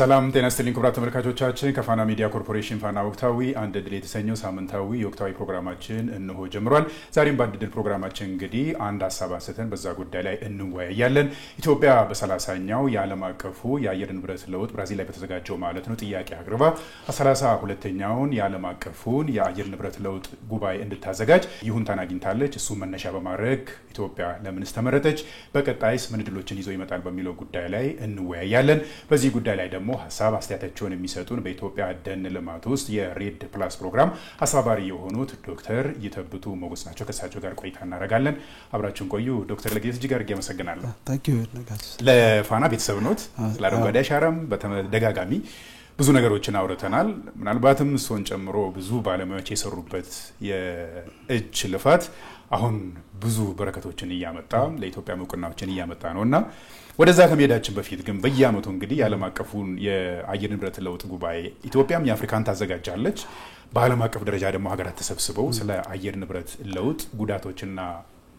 ሰላም ጤና ይስጥልኝ ክቡራት ተመልካቾቻችን ከፋና ሚዲያ ኮርፖሬሽን ፋና ወቅታዊ አንድ ድል የተሰኘው ሳምንታዊ የወቅታዊ ፕሮግራማችን እንሆ ጀምሯል። ዛሬም በአንድ ድል ፕሮግራማችን እንግዲህ አንድ ሐሳብ አንስተን በዛ ጉዳይ ላይ እንወያያለን። ኢትዮጵያ በ30ኛው የዓለም አቀፉ የአየር ንብረት ለውጥ ብራዚል ላይ በተዘጋጀው ማለት ነው ጥያቄ አቅርባ 32ኛውን የዓለም አቀፉን የአየር ንብረት ለውጥ ጉባኤ እንድታዘጋጅ ይሁንታን አግኝታለች። እሱ መነሻ በማድረግ ኢትዮጵያ ለምንስ ተመረጠች፣ በቀጣይስ ምን ድሎችን ይዞ ይመጣል በሚለው ጉዳይ ላይ እንወያያለን። በዚህ ጉዳይ ላይ ደግሞ ሐሳብ አስተያየታቸውን የሚሰጡን በኢትዮጵያ ደን ልማት ውስጥ የሬድ ፕላስ ፕሮግራም አስተባባሪ የሆኑት ዶክተር ይተብቱ ሞገስ ናቸው። ከሳቸው ጋር ቆይታ እናደርጋለን። አብራችሁን ቆዩ። ዶክተር ለጌት እጅግ አድርጌ አመሰግናለሁ። ለፋና ቤተሰብ ኖት። ለአረንጓዴ አሻራም በተደጋጋሚ ብዙ ነገሮችን አውርተናል። ምናልባትም እሱን ጨምሮ ብዙ ባለሙያዎች የሰሩበት የእጅ ልፋት አሁን ብዙ በረከቶችን እያመጣ ለኢትዮጵያ እውቅናዎችን እያመጣ ነውና ወደዛ ከመሄዳችን በፊት ግን በየአመቱ እንግዲህ የዓለም አቀፉን የአየር ንብረት ለውጥ ጉባኤ ኢትዮጵያም የአፍሪካን ታዘጋጃለች። በዓለም አቀፍ ደረጃ ደግሞ ሀገራት ተሰብስበው ስለ አየር ንብረት ለውጥ ጉዳቶችና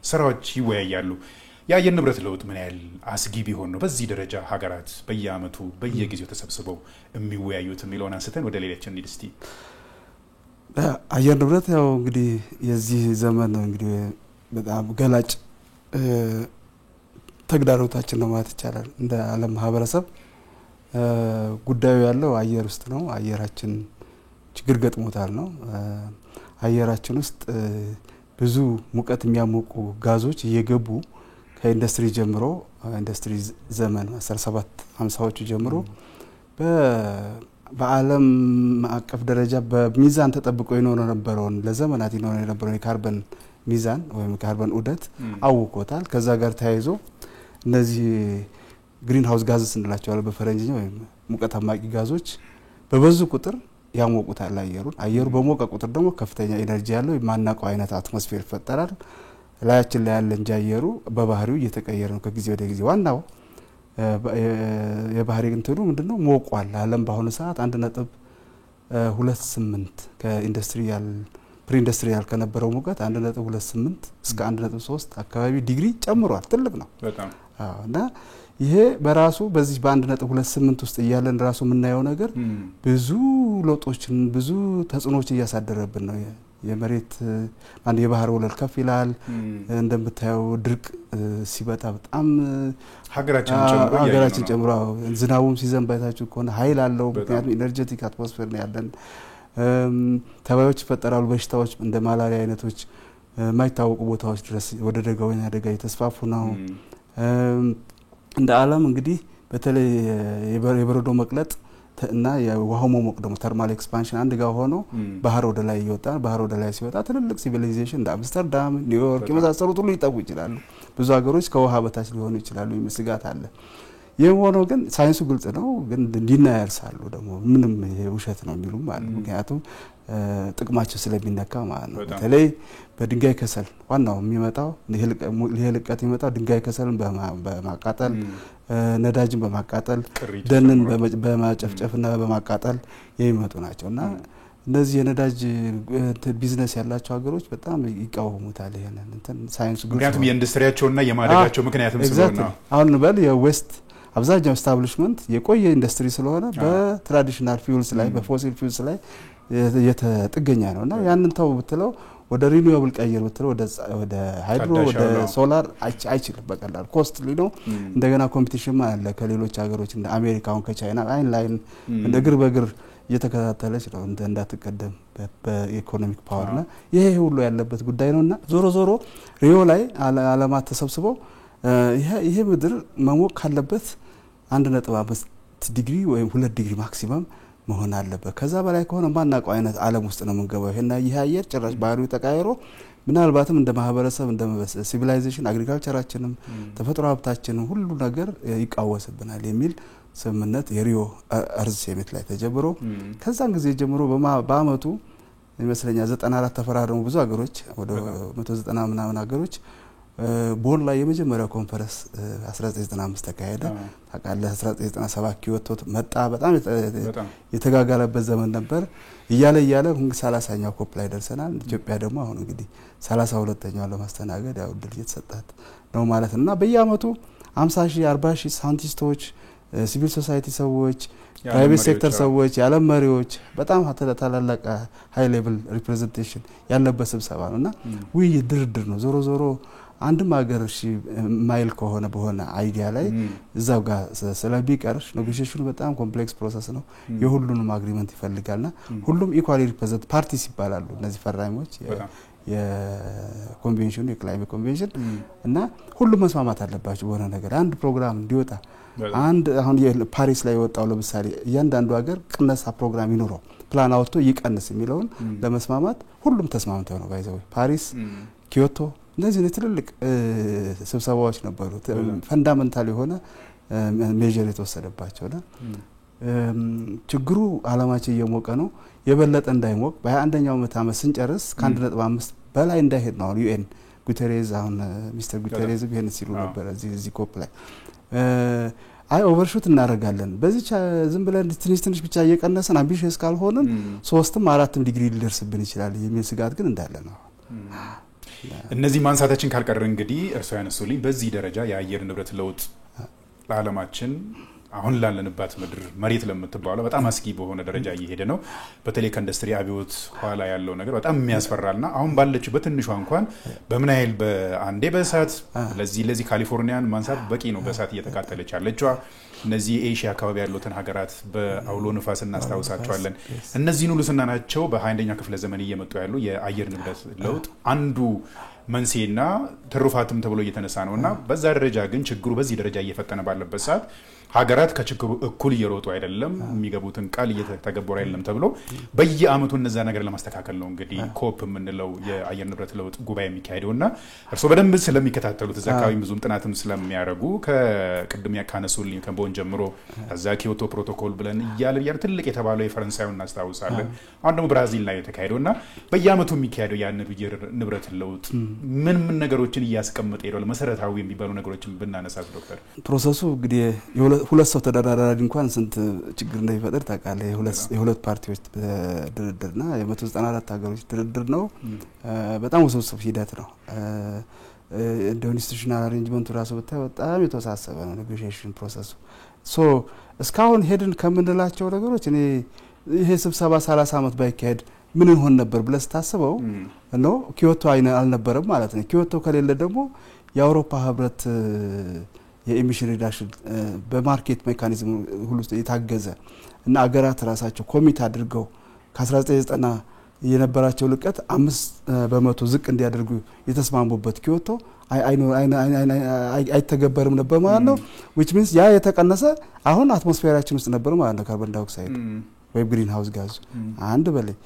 ስራዎች ይወያያሉ። የአየር ንብረት ለውጥ ምን ያህል አስጊ ቢሆን ነው በዚህ ደረጃ ሀገራት በየአመቱ በየጊዜው ተሰብስበው የሚወያዩት የሚለውን አንስተን ወደ ሌላችን እንሂድ እስቲ። አየር ንብረት ያው እንግዲህ የዚህ ዘመን እንግዲህ በጣም ገላጭ ተግዳሮታችን ነው ማለት ይቻላል። እንደ ዓለም ማህበረሰብ ጉዳዩ ያለው አየር ውስጥ ነው። አየራችን ችግር ገጥሞታል ነው። አየራችን ውስጥ ብዙ ሙቀት የሚያሞቁ ጋዞች እየገቡ ከኢንዱስትሪ ጀምሮ ኢንዱስትሪ ዘመን 1750ዎቹ ጀምሮ በዓለም አቀፍ ደረጃ በሚዛን ተጠብቆ ይኖር የነበረውን ለዘመናት ይኖር የነበረውን የካርበን ሚዛን ወይም ካርበን ዑደት አውቆታል። ከዛ ጋር ተያይዞ እነዚህ ግሪን ሃውስ ጋዝስ እንላቸዋለን በፈረንጅኛ ወይም ሙቀት አማቂ ጋዞች በበዙ ቁጥር ያሞቁታል አየሩን። አየሩ በሞቀ ቁጥር ደግሞ ከፍተኛ ኢነርጂ ያለው የማናውቀው አይነት አትሞስፌር ይፈጠራል። ላያችን ላይ ያለ እንጂ አየሩ በባህሪው እየተቀየረ ነው ከጊዜ ወደ ጊዜ። ዋናው የባህሪ እንትኑ ምንድነው? ሞቋል። ዓለም በአሁኑ ሰዓት 1.28 ከኢንዱስትሪያል ፕሪኢንዱስትሪያል ከነበረው ሙቀት 1.28 እስከ 1.3 አካባቢ ዲግሪ ጨምሯል። ትልቅ ነው በጣም። እና ይሄ በራሱ በዚህ በ1.28 ውስጥ እያለን ራሱ የምናየው ነገር ብዙ ለውጦችን ብዙ ተጽዕኖች እያሳደረብን ነው። የመሬት አንድ የባህር ወለል ከፍ ይላል። እንደምታየው ድርቅ ሲበጣ በጣም ሀገራችን ጨምሮ ዝናቡም ሲዘንብ አይታችሁ ከሆነ ኃይል አለው። ምክንያቱም ኢነርጄቲክ አትሞስፌር ነው ያለን። ተባዮች ይፈጠራሉ። በሽታዎች እንደ ማላሪያ አይነቶች የማይታወቁ ቦታዎች ድረስ ወደ ደጋውና ደጋ እየተስፋፉ ነው። እንደ ዓለም እንግዲህ በተለይ የበረዶ መቅለጥ እና የውሃው መሞቅ ደግሞ ተርማል ኤክስፓንሽን አንድ ጋር ሆኖ ባህር ወደ ላይ ይወጣ። ባህር ወደ ላይ ሲወጣ ትልልቅ ሲቪላይዜሽን እንደ አምስተርዳም፣ ኒውዮርክ የመሳሰሉት ሁሉ ይጠፉ ይችላሉ። ብዙ ሀገሮች ከውሃ በታች ሊሆኑ ይችላሉ። ስጋት አለ። የሆነው ግን ሳይንሱ ግልጽ ነው። ግን ዲናያልስ አሉ ደግሞ ምንም ይሄ ውሸት ነው የሚሉም አሉ። ምክንያቱም ጥቅማቸው ስለሚነካ ማለት ነው። በተለይ በድንጋይ ከሰል ዋናው የሚመጣው ይሄ ልቀት የሚመጣው ድንጋይ ከሰልን በማቃጠል ነዳጅን በማቃጠል ደንን በማጨፍጨፍና በማቃጠል የሚመጡ ናቸውና እነዚህ የነዳጅ ቢዝነስ ያላቸው ሀገሮች በጣም ይቃወሙታል። ይሄንን እንትን ሳይንሱ ግልጽ ነው። ምክንያቱም የኢንዱስትሪያቸውና የማደጋቸው ምክንያቱም ስለሆነ አሁን በል የዌስት አብዛኛው ስታብሊሽመንት የቆየ ኢንዱስትሪ ስለሆነ በትራዲሽናል ፊውልስ ላይ በፎሲል ፊውልስ ላይ የተጥገኛ ነውና ያንን ተው ብትለው ወደ ሪኒዌብል ቀየር ብትለው ወደ ሃይድሮ ወደ ሶላር አይችልም። በቀላል ኮስትሊ ነው። እንደገና ኮምፒቲሽን አለ ከሌሎች ሀገሮች እንደ አሜሪካውን ከቻይና ላይን እንደ ግር በግር እየተከታተለች ነው እንዳትቀደም በኢኮኖሚክ ፓወርና ይሄ ሁሉ ያለበት ጉዳይ ነውና ዞሮ ሪዮ ላይ ዓለማት ተሰብስበው ይሄ ምድር መሞቅ ካለበት 1.5 ዲግሪ ወይም 2 ዲግሪ ማክሲመም መሆን አለበት። ከዛ በላይ ከሆነ ማናውቀው አይነት ዓለም ውስጥ ነው የምንገባው። ይሄ አየር ጭራሽ ባህሪው ተቀያይሮ ምናልባትም እንደ ማህበረሰብ እንደ ሲቪላይዜሽን አግሪካልቸራችንም ተፈጥሮ ሀብታችንም ሁሉ ነገር ይቃወስብናል የሚል ስምምነት የሪዮ አርዝ ሰሚት ላይ ተጀምሮ ከዛን ጊዜ ጀምሮ በአመቱ ይመስለኛል 94 ተፈራረሙ ብዙ ሀገሮች ወደ 190 ምናምን ሀገሮች ቦን ላይ የመጀመሪያው ኮንፈረንስ 1995 ተካሄደ። ታቃለ 1997 ኪዮቶ መጣ። በጣም የተጋጋለበት ዘመን ነበር። እያለ 30ኛው ኮፕ ላይ ደርሰናል። ኢትዮጵያ ደግሞ አሁን እንግዲህ 32ኛው ለማስተናገድ ያው ድል እየተሰጣት ነው ማለት እና በየአመቱ 50,000 40,000 ሳይንቲስቶች ሲቪል ሶሳይቲ ሰዎች ፕራይቬት ሴክተር ሰዎች የዓለም መሪዎች በጣም ታላላቅ ሃይ ሌቭል ሪፕሬዘንቴሽን ያለበት ስብሰባ ነውና ውይይት ድርድር ነው ዞሮ ዞሮ አንድም ሀገር እሺ ማይል ከሆነ በሆነ አይዲያ ላይ እዛው ጋር ስለቢቀርሽ ኔጎሺዬሽኑ በጣም ኮምፕሌክስ ፕሮሰስ ነው የሁሉንም አግሪመንት ይፈልጋልና ሁሉም ኢኳሊ ሪፕሬዘንት ፓርቲስ ይባላሉ እነዚህ ፈራሚዎች የኮንቬንሽኑ የክላይሜት ኮንቬንሽን እና ሁሉም መስማማት አለባቸው በሆነ ነገር አንድ ፕሮግራም እንዲወጣ አንድ አሁን የፓሪስ ላይ ወጣው ለምሳሌ እያንዳንዱ ሀገር ቅነሳ ፕሮግራም ይኖረው ፕላን አውጥቶ ይቀንስ የሚለውን ለመስማማት ሁሉም ተስማምተው ነው ባይዘው ፓሪስ ኪዮቶ እነዚህ ትልልቅ ስብሰባዎች ነበሩ ፈንዳሜንታል የሆነ ሜጀር የተወሰደባቸውና ችግሩ አለማችን እየሞቀ ነው የበለጠ እንዳይሞቅ በ21ኛው ዓመት ስንጨርስ ከ1.5 በላይ እንዳይሄድ ነው ዩኤን ጉተሬዝ አሁን ሚስተር ጉተሬዝ ቢሄን ሲሉ ነበር እዚህ ኮፕ ላይ አይ ኦቨርሹት እናረጋለን በዚህ ዝም ብለን ትንሽ ብቻ እየቀነሰን አምቢሽየስ ካልሆነን 3ም 4ም ዲግሪ ሊደርስብን ይችላል የሚል ስጋት ግን እንዳለ ነው እነዚህ ማንሳታችን ካልቀረ እንግዲህ እርሶ ያነሱልኝ በዚህ ደረጃ የአየር ንብረት ለውጥ ለዓለማችን አሁን ላለንባት ምድር መሬት ለምትባለው በጣም አስጊ በሆነ ደረጃ እየሄደ ነው በተለይ ከኢንዱስትሪ አብዮት ኋላ ያለው ነገር በጣም የሚያስፈራልና አሁን ባለችው በትንሿ እንኳን በምን ያህል በአንዴ በእሳት ለዚህ ካሊፎርኒያን ማንሳት በቂ ነው በእሳት እየተቃጠለች ያለችው እነዚህ ኤሽያ አካባቢ ያሉትን ሀገራት በአውሎ ንፋስ እናስታውሳቸዋለን እነዚህ ሁሉ ስናናቸው በ21ኛው ክፍለ ዘመን እየመጡ ያሉ የአየር ንብረት ለውጥ አንዱ መንስኤና ትሩፋትም ተብሎ እየተነሳ ነውና በዛ ደረጃ ግን ችግሩ በዚህ ደረጃ እየፈጠነ ባለበት ሰዓት ሀገራት ከችግሩ እኩል እየሮጡ አይደለም የሚገቡትን ቃል እየተገበሩ አይደለም ተብሎ በየአመቱ እነዛ ነገር ለማስተካከል ነው እንግዲህ ኮፕ የምንለው የአየር ንብረት ለውጥ ጉባኤ የሚካሄደውና እርሶ በደንብ ስለሚከታተሉት እዛ አካባቢ ብዙም ጥናትም ስለሚያደርጉ ከቅድም ያካነሱልኝ ከቦን ጀምሮ እዛ ኪዮቶ ፕሮቶኮል ብለን እያለ ትልቅ የተባለው የፈረንሳዩን እናስታውሳለን አሁን ደግሞ ብራዚል ላይ የተካሄደውና በየአመቱ የሚካሄደው የአየር ንብረት ለውጥ ምን ነገሮችን እያስቀመጠ ይላል መሰረታዊ የሚባሉ ነገሮችን ብናነሳስ ዶክተር ፕሮሰሱ እንግዲህ ሁለት ሰው ተደራዳሪ እንኳን ስንት ችግር እንደሚፈጠር ታውቃለህ የሁለት ፓርቲዎች ድርድርና የ194 ሀገሮች ድርድር ነው በጣም ውስብስብ ሂደት ነው እንደ ኢንስቲትዩሽናል አሬንጅመንቱ ራሱ በጣም የተወሳሰበ ነው ኔጎሺዬሽን ፕሮሰሱ ሶ እስካሁን ሄድን ከምንላቸው ነገሮች እኔ ይሄ ስብሰባ 30 አመት ባይካሄድ ምን እንሆን ነበር ብለስ ታስበው ነው ኪዮቶ አልነበረም ማለት ነው ኪዮቶ ከሌለ ደግሞ የአውሮፓ ህብረት የኢሚሽን ሪዳክሽን በማርኬት ሜካኒዝም ሁሉ የታገዘ እና አገራት ራሳቸው ኮሚት አድርገው ከ1990 የነበራቸው ልቀት 5% ዝቅ እንዲያደርጉ የተስማሙበት ኪዮቶ አይተገበርም ነበር ማለት ነው which means ያ የተቀነሰ አሁን አትሞስፌራችን ውስጥ ነበር ማለት ነው ካርቦን ዳይኦክሳይድ ወይ ግሪን ሃውስ ጋዝ አንድ በላይ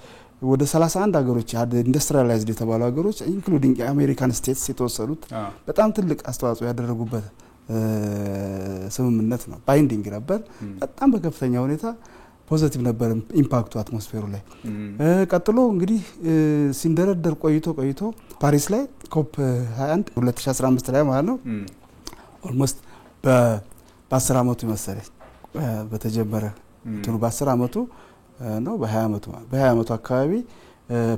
ወደ 31 ሀገሮች ኢንዱስትሪያላይዝድ የተባሉ ሀገሮች ኢንክሉዲንግ የአሜሪካን ስቴትስ የተወሰዱት በጣም ትልቅ አስተዋጽኦ ያደረጉበት ስምምነት ነው ባይንዲንግ ነበር በጣም በከፍተኛ ሁኔታ ፖዚቲቭ ነበር ኢምፓክቱ አትሞስፌሩ ላይ ቀጥሎ እንግዲህ ሲንደረደር ቆይቶ ፓሪስ ላይ ኮፕ 21 2015 ላይ ማለት ነው ኦልሞስት በ10 አመቱ መሰለኝ በተጀመረ እንትኑ በ10 አመቱ ነው በ20 አመቱ አካባቢ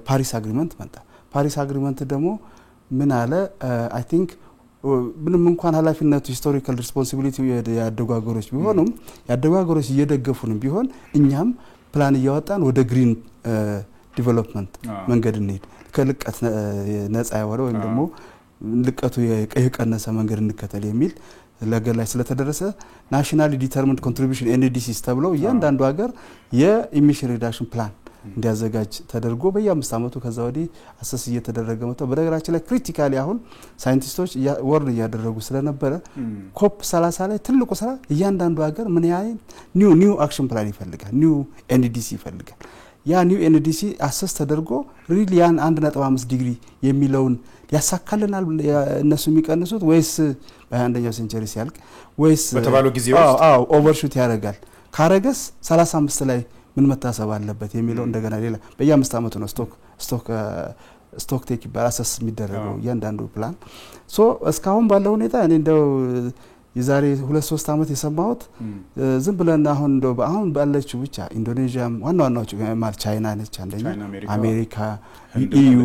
ፓሪስ አግሪመንት መጣ ፓሪስ አግሪመንት ደግሞ ምን አለ አይ ቲንክ ምንም እንኳን ኃላፊነቱ ሂስቶሪካል ሪስፖንሲቢሊቲ ያደጉ ሀገሮች ቢሆኑም ያደጉ ሀገሮች እየደገፉንም ቢሆን እኛም ፕላን እያወጣን ወደ ግሪን ዲቨሎፕመንት መንገድ እንሄድ ከልቀት ነፃ ያወረ ወይም ደግሞ ልቀቱ የቀነሰ መንገድ እንከተል የሚል ለገር ላይ ስለተደረሰ ናሽናሊ ዲተርሚንድ ኮንትሪቢዩሽን ኤንዲሲስ ተብለው እያንዳንዱ ሀገር የኢሚሽን ሪዳክሽን ፕላን እንዲያዘጋጅ ተደርጎ በየ5 አመቱ ከዛ ወዲህ አሰስ እየተደረገ መጥቶ በነገራችን ላይ ክሪቲካሊ አሁን ሳይንቲስቶች ወርድ እያደረጉ ስለነበረ ኮፕ 30 ላይ ትልቁ ስራ እያንዳንዱ ሀገር ምን ያህል ኒው አክሽን ፕላን ይፈልጋል ኒው ኤንዲሲ ይፈልጋል ያ ኒው ኤንዲሲ አሰስ ተደርጎ ሪሊ ያን 1.5 ዲግሪ የሚለውን ያሳካልናል እነሱ የሚቀንሱት ወይስ በ21ኛው ሴንቸሪ ሲያልቅ ወይስ በተባለው ጊዜ ውስጥ ኦቨርሹት ያደርጋል ካረገስ 35 ላይ ምን መታሰብ አለበት የሚለው እንደገና ሌላ በየ5 አመቱ ነው ስቶክ ቴክ ይባላል አሰስ የሚደረገው እያንዳንዱ ፕላን ሶ እስካሁን ባለው ሁኔታ እኔ እንደው የዛሬ 2-3 አመት የሰማሁት ዝም ብለን አሁን ባለችው ብቻ ኢንዶኔዥያም ዋናዎቹ ማለት ቻይና ነች አንደኛ አሜሪካ ኢዩ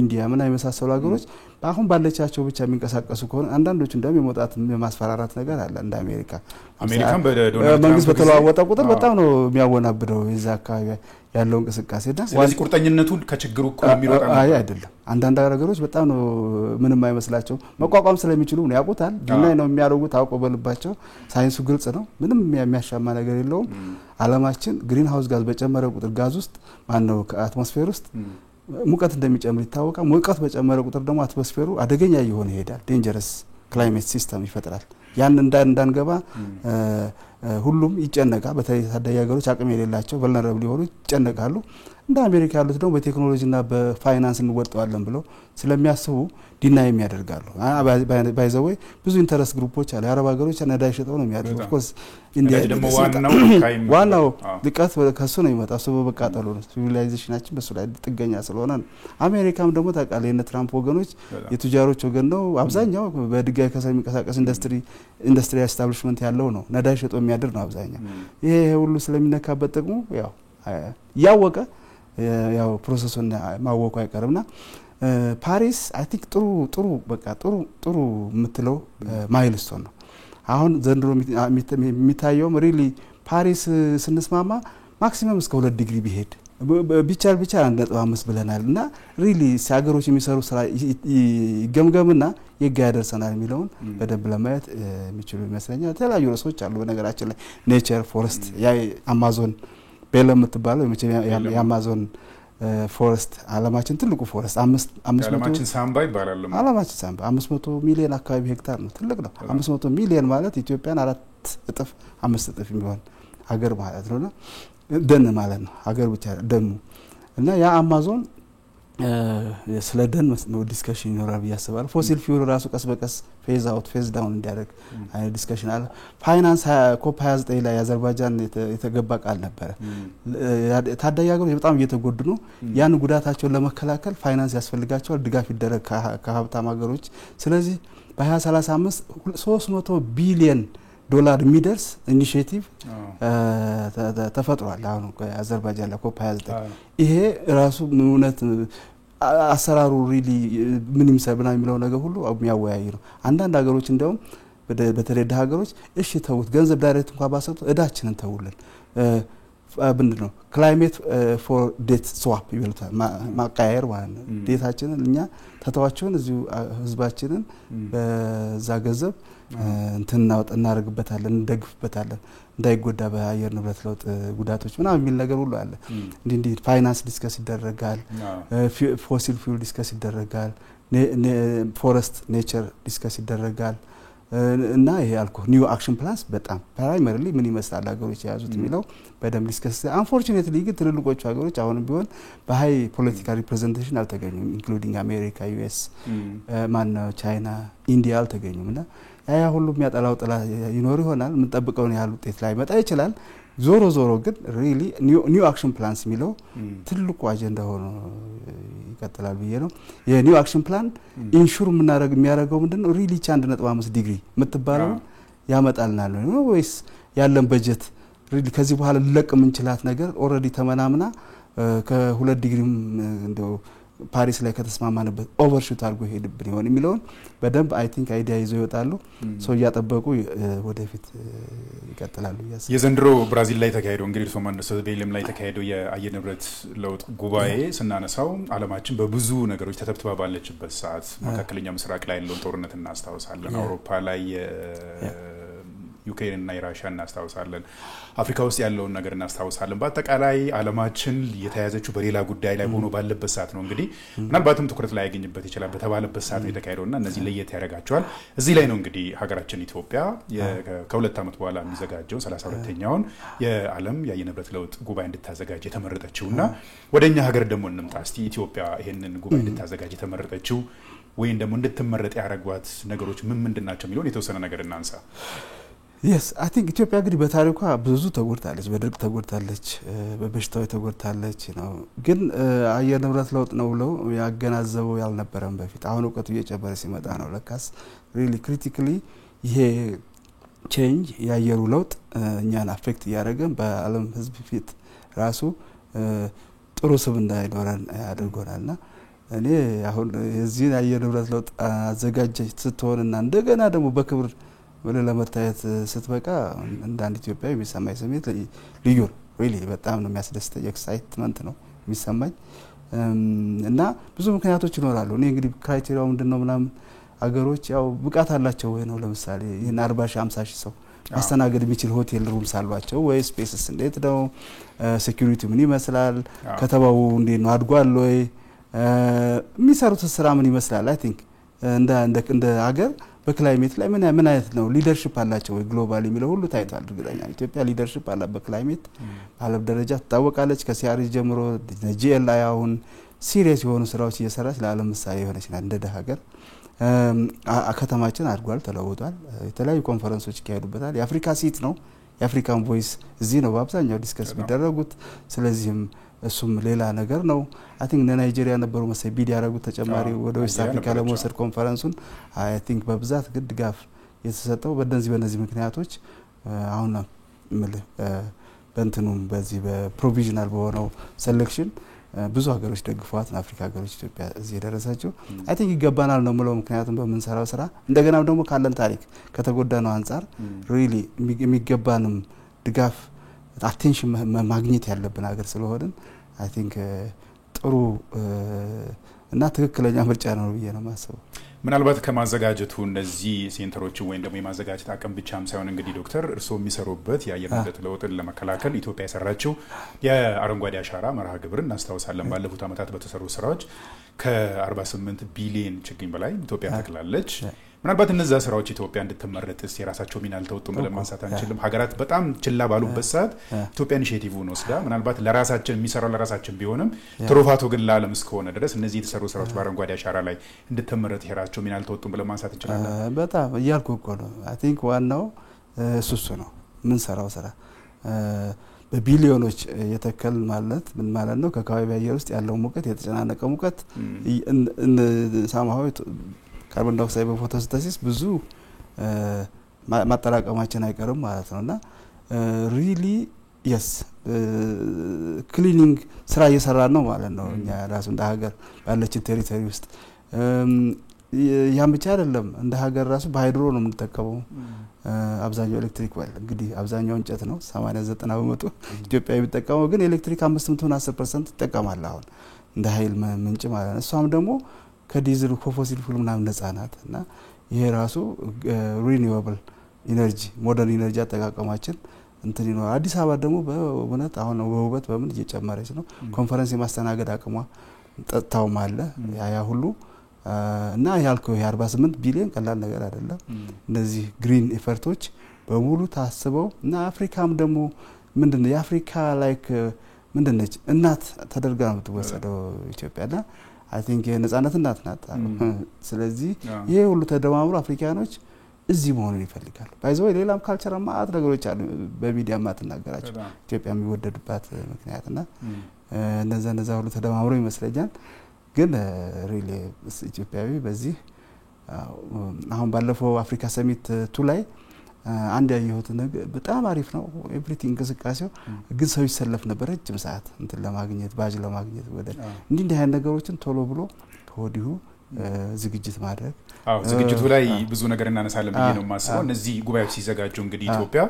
ኢንዲያ ምን አይመሳሰሉ ሀገሮች አሁን ባለቻቸው ብቻ የሚንቀሳቀሱ ከሆነ አንዳንዶቹ እንደም የመውጣት የማስፈራራት ነገር አለ እንደ አሜሪካን በዶናልድ መንግስት በተለዋወጠ ቁጥር በጣም ነው የሚያወናብደው የዛ አካባቢ ያለው እንቅስቃሴና ስለዚህ ቁርጠኝነቱ ከችግሩ የሚሮጣ ነው አይደለም አንዳንድ ሀገሮች በጣም ነው ምንም አይመስላቸው መቋቋም ስለሚችሉ ነው ያውቁታል ዲናይ ነው የሚያደርጉት አውቆ በልባቸው ሳይንሱ ግልጽ ነው ምንም የሚያሻማ ነገር የለውም ዓለማችን ግሪን ሃውስ ጋዝ በጨመረ ቁጥር ጋዝ ውስጥ ማን ነው ከአትሞስፌር ውስጥ ሙቀት እንደሚጨምር ይታወቃል ሙቀት በጨመረ ቁጥር ደግሞ አትሞስፌሩ አደገኛ እየሆነ ይሄዳል ዴንጀረስ ክላይሜት ሲስተም ይፈጥራል ያን እንዳንገባ ሁሉም ይጨነቃል በተለይ ታዳጊ ሀገሮች አቅም የሌላቸው vulnerable ሆኑ ይጨነቃሉ እንደ አሜሪካ ያሉት ደግሞ በቴክኖሎጂና በፋይናንስ እንወጣዋለን ብለው ስለሚያስቡ ዲናይ የሚያደርጋሉ ባይዘዌ ብዙ ኢንተረስት ግሩፖች አሉ የአረብ ሀገሮች ነዳጅ ሸጠው ነው የሚያደርጉት ኦፍ ኮርስ ኢንዲያ ደግሞ ዋናው ልቀት ከሱ ነው የሚመጣው እሱ በመቃጠሉ ነው ሲቪላይዜሽናችን በሱ ላይ ጥገኛ ስለሆነ አሜሪካም ደግሞ ታውቃለህ የነ ትራምፕ ወገኖች የቱጃሮች ወገን ነው አብዛኛው በድጋይ ከሰል የሚንቀሳቀስ ኢንዱስትሪ ኤስታብሊሽመንት ያለው ነው ነዳጅ ሸጦ የሚያደርግ ነው አብዛኛው ይሄ ሁሉ ስለሚነካበት ጥቅሙ ያው ያወቀ ያው ፕሮሰሱን ማወቁ አይቀርምና ፓሪስ አይ ቲንክ ጥሩ በቃ ጥሩ የምትለው ማይልስቶን ነው አሁን ዘንድሮ የሚታየው ሪሊ ፓሪስ ስንስማማ ማክሲመም እስከ 2 ዲግሪ ቢሄድ ቢቻል 1.5 ብለናልና ሪሊ ሲያገሮች የሚሰሩ ስራ ይገምገምና የጋ ያደርሰናል የሚለውን በደንብ ለማየት የሚችሉ ይመስለኛል ተላዩ ርዕሶች አሉ በነገራችን ላይ ኔቸር ፎረስት ያ አማዞን ቤለም የምትባለው የአማዞን ፎረስት ዓለማችን ትልቁ ፎረስት 500 ዓለማችን ሳምባ ይባላል ዓለማችን ሳምባ 500 ሚሊዮን አካባቢ ሄክታር ነው ትልቅ ነው 500 ሚሊዮን ማለት ኢትዮጵያን 4 እጥፍ 5 እጥፍ የሚሆን ሀገር ማለት ነውና ደን ማለት ነው ሀገር ብቻ ደኑ እና ያ አማዞን ስለ ደን ነው ዲስከሽን ይኖራል በያስባል ፎሲል ፊውል ራሱ ቀስ በቀስ ፌዝ አውት ፌዝ ዳውን እንዲያደርግ አይ ዲስከሽን አለ ፋይናንስ ኮፕ 29 ላይ አዘርባይጃን የተገባ ቃል ነበር ታዳጊ ሀገሮች በጣም እየተጎዱ ነው ያን ጉዳታቸውን ለመከላከል ፋይናንስ ያስፈልጋቸዋል ድጋፍ ይደረግ ከሀብታም ሀገሮች ስለዚህ በ2035 $300 ቢሊዮን የሚደርስ ኢኒሺዬቲቭ ተፈጥሯል አሁን አዘርባይጃን ላይ ኮፕ 29 ይሄ ራሱ ምንነት አሰራሩ ሪሊ ምን ይመስላል የሚለው ነገር ሁሉ የሚያወያይ ነው አንዳንድ ሀገሮች እንደውም በተለይ ሀገሮች እሺ ተውት ገንዘብ ዳይሬክት እንኳን ባሰጡ እዳችንን ተውልን ምንድነው ክላይሜት ፎር ዴት ስዋፕ ይሉታል ማቃየር ማለት ነው ዴታችንን እኛ ተተዋቸውን እዚሁ ህዝባችንን በዛ ገንዘብ እናደርግበታለን እንደግፍበታለን እንዳይጎዳ በአየር ንብረት ለውጥ ጉዳቶች ምናምን የሚል ነገር ሁሉ አለ እንዴ ፋይናንስ ዲስከስ ይደረጋል ፎሲል ፊውል ዲስከስ ይደረጋል ፎረስት ኔቸር ዲስከስ ይደረጋል እና ይሄ አልኮ ኒው አክሽን ፕላንስ በጣም ፕራይመሪሊ ምን ይመስላል ሀገሮች ያዙት የሚለው በደም ዲስከስ አንፎርቹኔትሊ ግን ትልልቆቹ ሀገሮች አሁንም ቢሆን በሃይ ፖለቲካል ሪፕሬዘንቴሽን አልተገኙም ኢንክሉዲንግ አሜሪካ ዩኤስ ማነው ቻይና ኢንዲያ አልተገኙምና ያ ሁሉ የሚያጠላው ጥላ ይኖር ይሆናል ምን ጠብቀው ነው ያሉት ጤት ላይ መጣ ይችላል ዞሮ ግን ሪሊ ኒው አክሽን ፕላንስ የሚለው ትልቁ አጀንዳ ሆኖ ይቀጥላል ብዬ ነው የኒው አክሽን ፕላን ኢንሹር የሚያደርገው ምንድነው ሪሊ 1.5 ዲግሪ የምትባለው ያመጣልናል ነው ወይስ ያለን በጀት ሪሊ ከዚህ በኋላ ለቅ ምንችላት ነገር ኦሬዲ ተመናምና ከ2 ዲግሪም እንደው ፓሪስ ላይ ከተስማማንበት ኦቨርሹት አድርጎ ሄድብን ይሆን የሚለውን በደንብ አይ ቲንክ አይዲያ ይዘው ይወጣሉ ሶ ያጠበቁ ወደፊት ይቀጥላሉ የዘንድሮ ብራዚል ላይ ተካሄደው እንግዲህ ሶማንደስ ቤለም ላይ ተካሄደው የአየር ንብረት ለውጥ ጉባኤ ስናነሳው ዓለማችን በብዙ ነገሮች ተተብትባ ባለችበት ሰዓት መካከለኛ ምስራቅ ላይ ያለውን ጦርነት እናስታውሳለን አውሮፓ ላይ ዩክሬን እና ራሽያ እናስታውሳለን አፍሪካ ውስጥ ያለውን ነገር እናስታውሳለን በአጠቃላይ ዓለማችን የተያዘችው በሌላ ጉዳይ ላይ ሆኖ ባለበት ሰዓት ነው እንግዲህ ምናልባትም ትኩረት ላይ ያገኝበት ይችላል በተባለበት ሰዓት ነው የተካሄደውና እነዚህ ለየት ያደርጋቸዋል እዚህ ላይ ነው እንግዲህ ሀገራችን ኢትዮጵያ ከሁለት ዓመት በኋላ የሚዘጋጀው 32ኛውን የዓለም የአየር ንብረት ለውጥ ጉባኤ እንድታዘጋጅ የተመረጠችውና ወደኛ ሀገር ደግሞ እንምጣ እስቲ ኢትዮጵያ ይሄንን ጉባኤ እንድታዘጋጅ የተመረጠችው ወይን ደግሞ እንድትመረጥ ያደረጓት ነገሮች ምንድናቸው የሚሉን የተወሰነ ነገር እናንሳ Yes, I think Ethiopia እንግዲህ በታሪኳ ብዙ ተጎድታለች በድርቅ ተጎድታለች በበሽታው ተጎድታለች ነው ግን አየር ንብረት ለውጥ ነው ብለው ያገናዘበው ያልነበረም በፊት አሁን ወቀቱ እየጨመረ ሲመጣ ነው ለካስ really critically ይሄ ቼንጅ ያየሩ ለውጥ እኛን አፌክት ያደረገን በአለም ህዝብ ፊት ራሱ ጥሩ ስም እንዳይኖረን አድርጎናልና እኔ አሁን የዚህ ያየር ንብረት ለውጥ አዘጋጀች ስትሆንና እንደገና ደግሞ በክብር ለመታየት ስትበቃ እንደ አንድ ኢትዮጵያዊ የሚሰማኝ ስሜት ልዩ ነው ሪሊ በጣም ነው የሚያስደስተኝ ኤክሳይትመንት ነው የሚሰማኝ እና ብዙ ምክንያቶች ይኖራሉ እኔ እንግዲህ ክራይቴሪያው ምንድነው ምናምን አገሮች ያው ብቃት አላቸው ወይ ነው ለምሳሌ ይሄን 40,000-50,000 ሰው ማስተናገድ የሚችል ሆቴል ሩምስ አሏቸው ወይ ስፔስስ እንዴት ነው ሴኩሪቲ ምን ይመስላል ከተባው እንዴት ነው አድጓል ወይ የሚሰሩት ስራ ምን ይመስላል አይ ቲንክ እንደ ሀገር በክላይሜት ላይ ምን አይነት ነው ሊደርሺፕ አላቸው ወይ ግሎባሊ የሚለው ሁሉ ታይቷል እርግጠኛ ኢትዮጵያ ሊደርሺፕ አለ በክላይሜት በዓለም ደረጃ ትታወቃለች ከሲአርኤስ ጀምሮ ጂኤልአይ አሁን ሲሪየስ የሆኑ ስራዎች እየሰራች ለዓለም ምሳሌ የሆነች ናት እንደ ሀገር ከተማችን አድጓል ተለውጧል የተለያዩ ኮንፈረንሶች ይካሄዱበታል የአፍሪካ ሲት ነው የአፍሪካን ቮይስ እዚህ ነው በአብዛኛው ዲስከስ ቢደረጉት ስለዚህም እሱም ሌላ ነገር ነው አይ ቲንክ ናይጄሪያ ነበሩ መሰለኝ ቢድ ያደረጉት ተጨማሪ ወደ ዌስት አፍሪካ ለመውሰድ ኮንፈረንሱን አይ ቲንክ በብዛት ግድጋፍ የተሰጠው በእነዚህ ምክንያቶች አሁን በእንትኑም በዚህ በፕሮቪዥናል በሆነው ሴሌክሽን ብዙ ሀገሮች ደግፈዋት አፍሪካ ሀገሮች ኢትዮጵያ እዚህ ደረሰችው አይ ቲንክ ይገባናል ነው ማለት ምክንያቱም በመንሰራው ስራ እንደገና ደግሞ ካለን ታሪክ ከተጎዳነው አንፃር ሪሊ የሚገባንም ድጋፍ አቴንሽን ማግኘት ያለብን ሀገር ስለሆነ አይ ቲንክ ጥሩ እና ትክክለኛ ምርጫ ነው ብዬ ነው ማሰብ ምናልባት ከማዘጋጀቱ እነዚህ ሴንተሮችን ወይም ደግሞ የማዘጋጀት አቅም ብቻም ሳይሆን እንግዲህ ዶክተር እርስዎ የሚሰሩበት የአየር ንብረት ለውጥን ለመከላከል ኢትዮጵያ የሰራችው የአረንጓዴ አሻራ መርሃ ግብርን እናስታውሳለን ባለፉት አመታት በተሰሩ ስራዎች ከ48 ቢሊዮን ችግኝ በላይ ኢትዮጵያ ተክላለች ምናልባት እነዛ ስራዎች ኢትዮጵያ እንድትመረጥስ የራሳቸው ሚና አልተወጡም ብለን ማንሳት አንችልም ሀገራት በጣም ችላ ባሉበት ሰዓት ኢትዮጵያ ኢኒሺዬቲቭን ወስዳ ምናልባት ለራሳችን የሚሰራው ለራሳችን ቢሆንም ትሩፋቱ ግን ለዓለም እስከሆነ ድረስ እነዚህ የተሰሩ ስራዎች በአረንጓዴ አሻራ ላይ እንድትመረጥ የራሳቸው ሚና አልተወጡም ብለን ማንሳት እንችላለን በጣም እያልኩ እኮ ነው አይ ቲንክ ዋናው እሱ ነው ምን ሰራው ስራ በቢሊዮኖች የተከል ማለት ምን ማለት ነው ከአካባቢ አየር ውስጥ ያለው ሙቀት የተጨናነቀ ሙቀት ሳማው ካርቦን ዳይኦክሳይድ በፎቶሲንተሲስ ብዙ ማጠራቀማችን አይቀርም ማለት ነውና ሪሊ yes ክሊኒንግ ስራ እየሰራ ነው ማለት ነው እኛ ራሱ እንደ ሀገር ባለችን ቴሪቶሪ ውስጥ ያም ብቻ አይደለም እንደ ሀገር ራሱ በሃይድሮ ነው የምንጠቀመው አብዛኛው ኤሌክትሪክ ወል እንግዲህ አብዛኛው እንጨት ነው 80-90% ኢትዮጵያ የሚጠቀመው ግን ኤሌክትሪክ 5-10% ይጠቀማል አሁን እንደ ኃይል ምንጭ ማለት ነው እሷም ደግሞ ከዲዝል ከፎሲል ፉል ምናምን ነፃናት እና ይሄ ራሱ ሪኒዌብል ኢነርጂ ሞደርን ኢነርጂ አጠቃቀማችን እንትን ነው አዲስ አበባ ደግሞ በእውነት አሁን በውበት በምን እየጨመረች ነው ኮንፈረንስ የማስተናገድ አቅሟ ጠጣው ማለ ያ ሁሉ እና ያልከው የ48 ቢሊዮን ቀላል ነገር አይደለም እነዚህ ግሪን ኤፈርቶች በሙሉ ታስበው እና አፍሪካም ደግሞ ምንድነው የአፍሪካ ላይክ ምንድነች እናት ተደርጋ ነው ተወሰደው ኢትዮጵያና አይ ቲንክ የነጻነት እናት ናት ስለዚህ ይሄ ሁሉ ተደማምሮ አፍሪካኖች እዚህ መሆኑን ይፈልጋሉ ባይዘው ሌላም ካልቸር ማአት ነገሮች አሉ በሚዲያ ማትናገራቸው ኢትዮጵያ የሚወደድባት ምክንያትና እነዛ ሁሉ ተደማምሮ ይመስለኛል ግን ሪሊ ኢትዮጵያዊ በዚህ አሁን ባለፈው አፍሪካ ሰሚት 2 ላይ አንድ ያየሁት ነገር በጣም አሪፍ ነው ኤቭሪቲንግ እንቅስቃሴው ግን ሰው ይሰለፍ ነበር ረጅም ሰዓት እንትን ለማግኘት ባጅ ለማግኘት ወደ እንዲህ አይነት ነገሮችን ቶሎ ብሎ ከወዲሁ ዝግጅት ማድረግ ዝግጅቱ ላይ ብዙ ነገር እናነሳለን ብዬ ነው ማስበው እነዚህ ጉባኤዎች ሲዘጋጁ እንግዲህ ኢትዮጵያ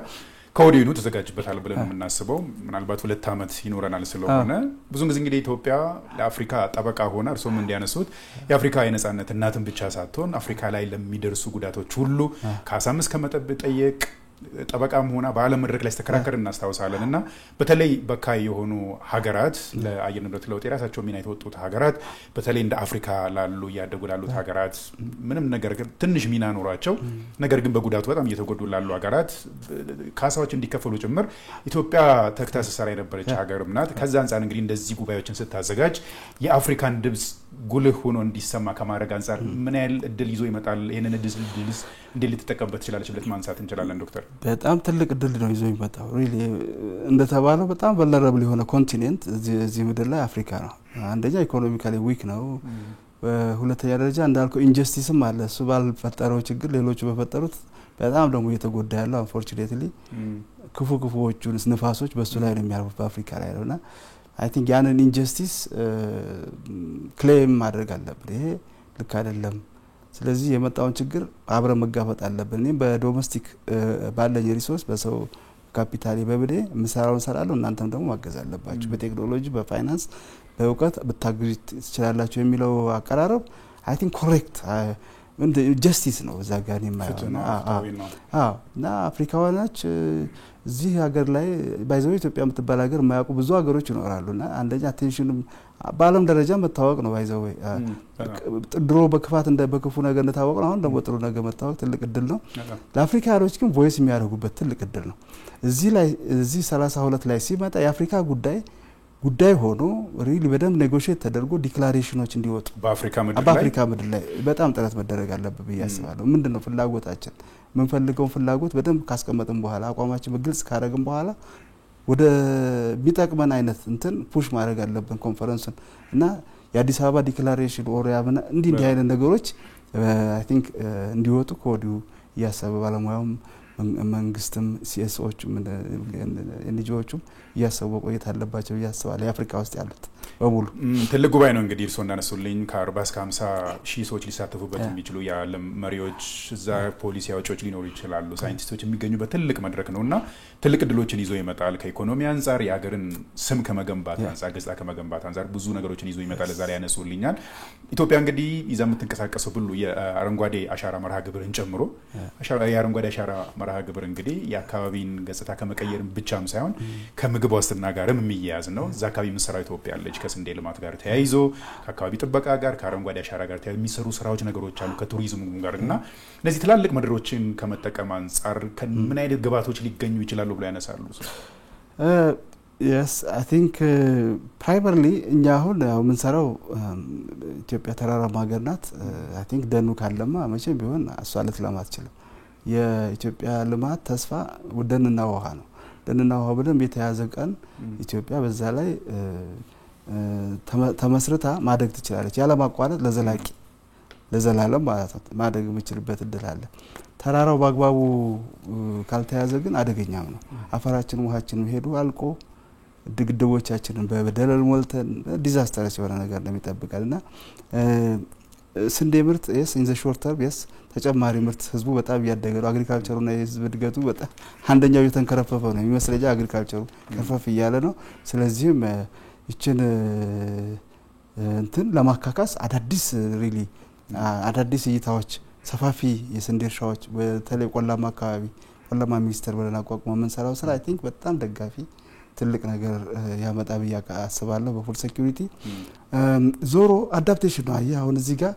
ከወዲሁ ተዘጋጅበታል ብለን ነው የምናስበው ምናልባት 2 አመት ይኖረናል ስለሆነ ብዙ ጊዜ እንግዲህ ኢትዮጵያ ለአፍሪካ ጠበቃ ሆና እርሶም እንዲያነሱት የአፍሪካ የነጻነት እናትን ብቻ ሳትሆን አፍሪካ ላይ ለሚደርሱ ጉዳቶች ሁሉ ካሳም እስከመጠየቅ ጠበቃም ሆና በአለም መድረክ ላይ ተከራከር እናስታውሳለንና በተለይ በካይ የሆኑ ሀገራት ለአየር ንብረት ለውጥ የራሳቸው ሚና የተወጡት ሀገራት በተለይ እንደ አፍሪካ ላሉ ያደጉ ላሉት ሀገራት ምንም ነገር ግን ትንሽ ሚና ኖራቸው ነገር ግን በጉዳቱ በጣም እየተጎዱ ላሉ ሀገራት ካሳዎች እንዲከፈሉ ጭምር ኢትዮጵያ ተክታስ ሰራ የነበረች ሀገርም ናት ከዛ አንፃር እንግዲህ እንደዚህ ጉባኤዎችን ስታዘጋጅ የአፍሪካን ድምጽ ጉልህ ሆኖ እንዲሰማ ከማድረግ አንፃር ምን ያህል እድል ይዞ ይመጣል ይሄንን እድልስ እንዴት ልትጠቀምበት ይችላል ብለን ማንሳት እንችላለን ዶክተር በጣም ትልቅ እድል ነው ይዞ ይመጣው ሪሊ እንደተባለው በጣም vulnerable የሆነ ኮንቲኔንት እዚህ ምድር ላይ አፍሪካ ነው አንደኛ ኢኮኖሚካሊ ዊክ ነው ሁለተኛ ደረጃ እንዳልከው ኢንጀስቲስም አለ እሱ ባልፈጠረው ችግር ሌሎች በፈጠሩት በጣም ደግሞ እየተጎዳ ያለው አንፎርቹኔትሊ ክፉዎቹን ንፋሶች በሱ ላይ ነው የሚያርፉት በአፍሪካ ላይ ነውና አይ ቲንክ ያንን ኢንጀስቲስ ክሌም ማድረግ አለብን ይሄ ልክ አይደለም ስለዚህ የመጣውን ችግር አብረን መጋፈጥ አለብን እኔም በዶሜስቲክ ባለኝ ሪሶርስ በሰው ካፒታሊ በብዴ ምሳራውን ሰራለሁ እናንተም ደግሞ ማገዝ አለባችሁ በቴክኖሎጂ በፋይናንስ በእውቀት በታግዝ ትችላላችሁ የሚለው አቀራረብ አይ ቲንክ ኮሬክት እንደ ጀስቲስ ነው እዛ ጋር የማይሆን እና አፍሪካውያኖች እዚህ ሀገር ላይ ባይዘው ኢትዮጵያ የምትባል ሀገር የማያውቁ ብዙ ሀገሮች ይኖራሉና አንደኛ አቴንሽንም በዓለም ደረጃ መታወቅ ነው ባይዘው ድሮ በክፋት እንደ በክፉ ነገር እንደታወቅ ነው አሁን ደግሞ ጥሩ ነገር መታወቅ ትልቅ እድል ነው ለአፍሪካኖች ግን ቮይስ የሚያደርጉበት ትልቅ እድል ነው እዚህ 32 ላይ ሲመጣ የአፍሪካ ጉዳይ ሆኖ ሪሊ በደም ኔጎሺዬት ተደርጎ ዲክላሬሽኖች እንዲወጡ በአፍሪካ ምድር ላይ በጣም ጥረት መደረግ አለበት በያስባለሁ ምንድነው ፍላጎታችን ምን ፈልገው ፍላጎት በደም ካስቀመጥን በኋላ አቋማችን በግልጽ ካረግን በኋላ ወደ ቢጠቅመን አይነት እንትን ፑሽ ማድረግ አለብን ኮንፈረንሱን እና የአዲስ አበባ ዲክላሬሽን ኦሪያብና እንዲህ አይነት ነገሮች አይ ቲንክ እንዲወጡ ኮዲው ያሰበ ባለሙያውም መንግስትም ሲኤስኦቹም ኤንጂኦቹም ያሰቡ ቆይታ አለባቸው ያሰባል የአፍሪካ ውስጥ ያሉት በሙሉ ትልቅ ጉባኤ ነው እንግዲህ እርሶ እንዳነሱልኝ ከ40 እስከ 50 ሺህ ሰዎች ሊሳተፉበት የሚችሉ የዓለም መሪዎች እዛ ፖሊሲ አውጪዎች ሊኖሩ ይችላሉ ሳይንቲስቶች የሚገኙበት ትልቅ መድረክ ነውና ትልቅ ድሎችን ይዞ ይመጣል ከኢኮኖሚ አንፃር የሀገርን ስም ከመገንባት አንፃር ገጽታ ከመገንባት አንፃር ብዙ ነገሮችን ይዞ ይመጣል እዛ ላይ ያነሱልኛል ኢትዮጵያ እንግዲህ ይዛ የምትንቀሳቀሰው ሁሉ የአረንጓዴ አሻራ መርሃ ግብርን ጨምሮ የአረንጓዴ አሻራ መርሃ ግብር እንግዲህ የአካባቢን ገጽታ ከመቀየር ብቻም ሳይሆን ከምግብ ዋስትና ጋርም የሚያያዝ ነው እዛ አካባቢ የምትሰራው ኢትዮጵያ አለች ከስንዴ ልማት ጋር ተያይዞ ከአካባቢ ጥበቃ ጋር ከአረንጓዴ አሻራ ጋር ተያይዞ የሚሰሩ ስራዎች ነገሮች አሉ ከቱሪዝሙ ጋርና እነዚህ ትላልቅ መድረኮችን ከመጠቀም አንፃር ምን አይነት ግባቶች ሊገኙ ይችላሉ ብለው ያነሳሉ yes I think primarily እኛ አሁን ምን ሰራው ኢትዮጵያ ተራራማ ሀገር ናት I think ደኑ ካለማ መቼም ቢሆን አሷለት ለማትችልም የኢትዮጵያ ልማት ተስፋ ወደንና ውሃ ነው ደንና ውሃ በደም የተያዘ ቀን ኢትዮጵያ በዛ ላይ ተመስርታ ማደግ ትችላለች ያለ ማቋረጥ ለዘላለም ማለት ነው ማደግ የምትችልበት እድል አለ ተራራው በአግባቡ ካልተያዘ ግን አደገኛም ነው አፈራችን ውሃችን ሄዱ አልቆ ድግድቦቻችንን በደለል ሞልተን ዲዛስተርስ የሆነ ነገር እንደሚጠብቃልና ስንዴ ምርት in the short term ተጨማሪ ምርት ህዝቡ በጣም ያደገው አግሪካልቸሩና የህዝብ እድገቱ በጣም አንደኛው የተንከረፈፈ ነው የሚመስለኝ አግሪካልቸሩ ከርፈፍ ይያለ ነው ስለዚህም ይችን እንትን ለማካካስ አዳዲስ እይታዎች ሰፋፊ የስንዴ እርሻዎች በተለይ ቆላማ አካባቢ ቆላማ ሚኒስተር ብለን አቋቁመን መንሰራው ስራ አይ ቲንክ በጣም ደጋፊ ትልቅ ነገር ያመጣ ብዬ አስባለሁ በፉል ሴኩሪቲ ዞሮ አዳፕቴሽን ነው አሁን እዚህ ጋር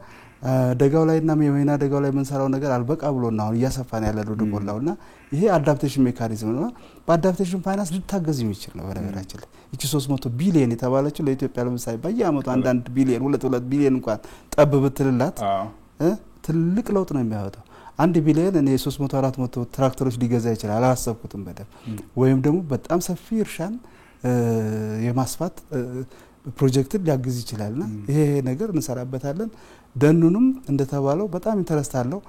ደጋው ላይና የወይና ደጋው ላይ መንሰራው ነገር አልበቃ ብሎና አሁን ያሰፋን ያለው ደጎላውና ይሄ አዳፕቴሽን ሜካኒዝም ነው በአዳፕቴሽን ፋይናንስ ሊታገዝ የሚችል ነው በነገራችን ላይ እቺ 300 ቢሊዮን የተባለችው ለኢትዮጵያ ለምሳሌ በየአመቱ 1 ቢሊዮን 2 ቢሊዮን እንኳን ጠብ ብትልላት ትልቅ ለውጥ ነው የሚያወጣው 1 ቢሊዮን እኔ 300 400 ትራክተሮች ሊገዛ ይችላል አላሰብኩትም በደም ወይም ደግሞ በጣም ሰፊ እርሻን የማስፋት ፕሮጀክት ሊያግዝ ይችላልና ይሄ ነገር እንሰራበታለን ደኑንም እንደተባለው በጣም ኢንተረስት አለው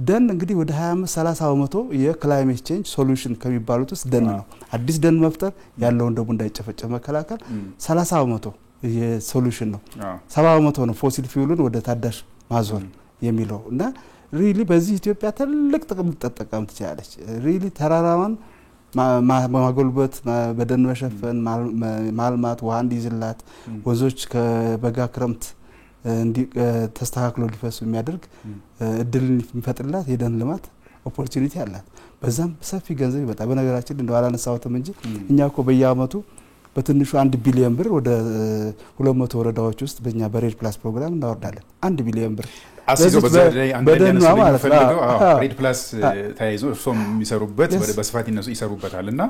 ደን እንግዲህ ወደ 25-30% የክላይሜት ቼንጅ ሶሉሽን ከሚባሉት ውስጥ ደን ነው አዲስ ደን መፍጠር ያለውን ደግሞ እንዳይጨፈጨፍ መከላከል 30% የሶሉሽን ነው 70% ነው ፎሲል ፊውልን ወደ ታዳሽ ማዞር የሚለው እና ሪሊ በዚህ ኢትዮጵያ ትልቅ ጥቅም ተጠቀም ትችላለች ሪሊ ተራራዋን ማጎልበት በደን መሸፈን ማልማት ውሃ እንዲዝላት ወንዞች ከበጋ ክረምት እንዲ ተስተካክሎ ሊፈሱ የሚያደርግ እድል የሚፈጥርላት የደን ልማት ኦፖርቹኒቲ አላት በዛም ሰፊ ገንዘብ ይመጣ በነገራችን እንደው አላነሳውትም እንጂ እኛኮ በየአመቱ በትንሹ 1 ቢሊዮን ብር ወደ 200 ወረዳዎች ውስጥ በእኛ በሬድ ፕላስ ፕሮግራም እናወርዳለን 1 ቢሊዮን ብር አሲዞ በዛሬ አንደኛ ነው የሚፈልገው ሬድ ፕላስ ታይዞ እርሶም የሚሰሩበት በስፋት እነሱ ይሰሩበታልና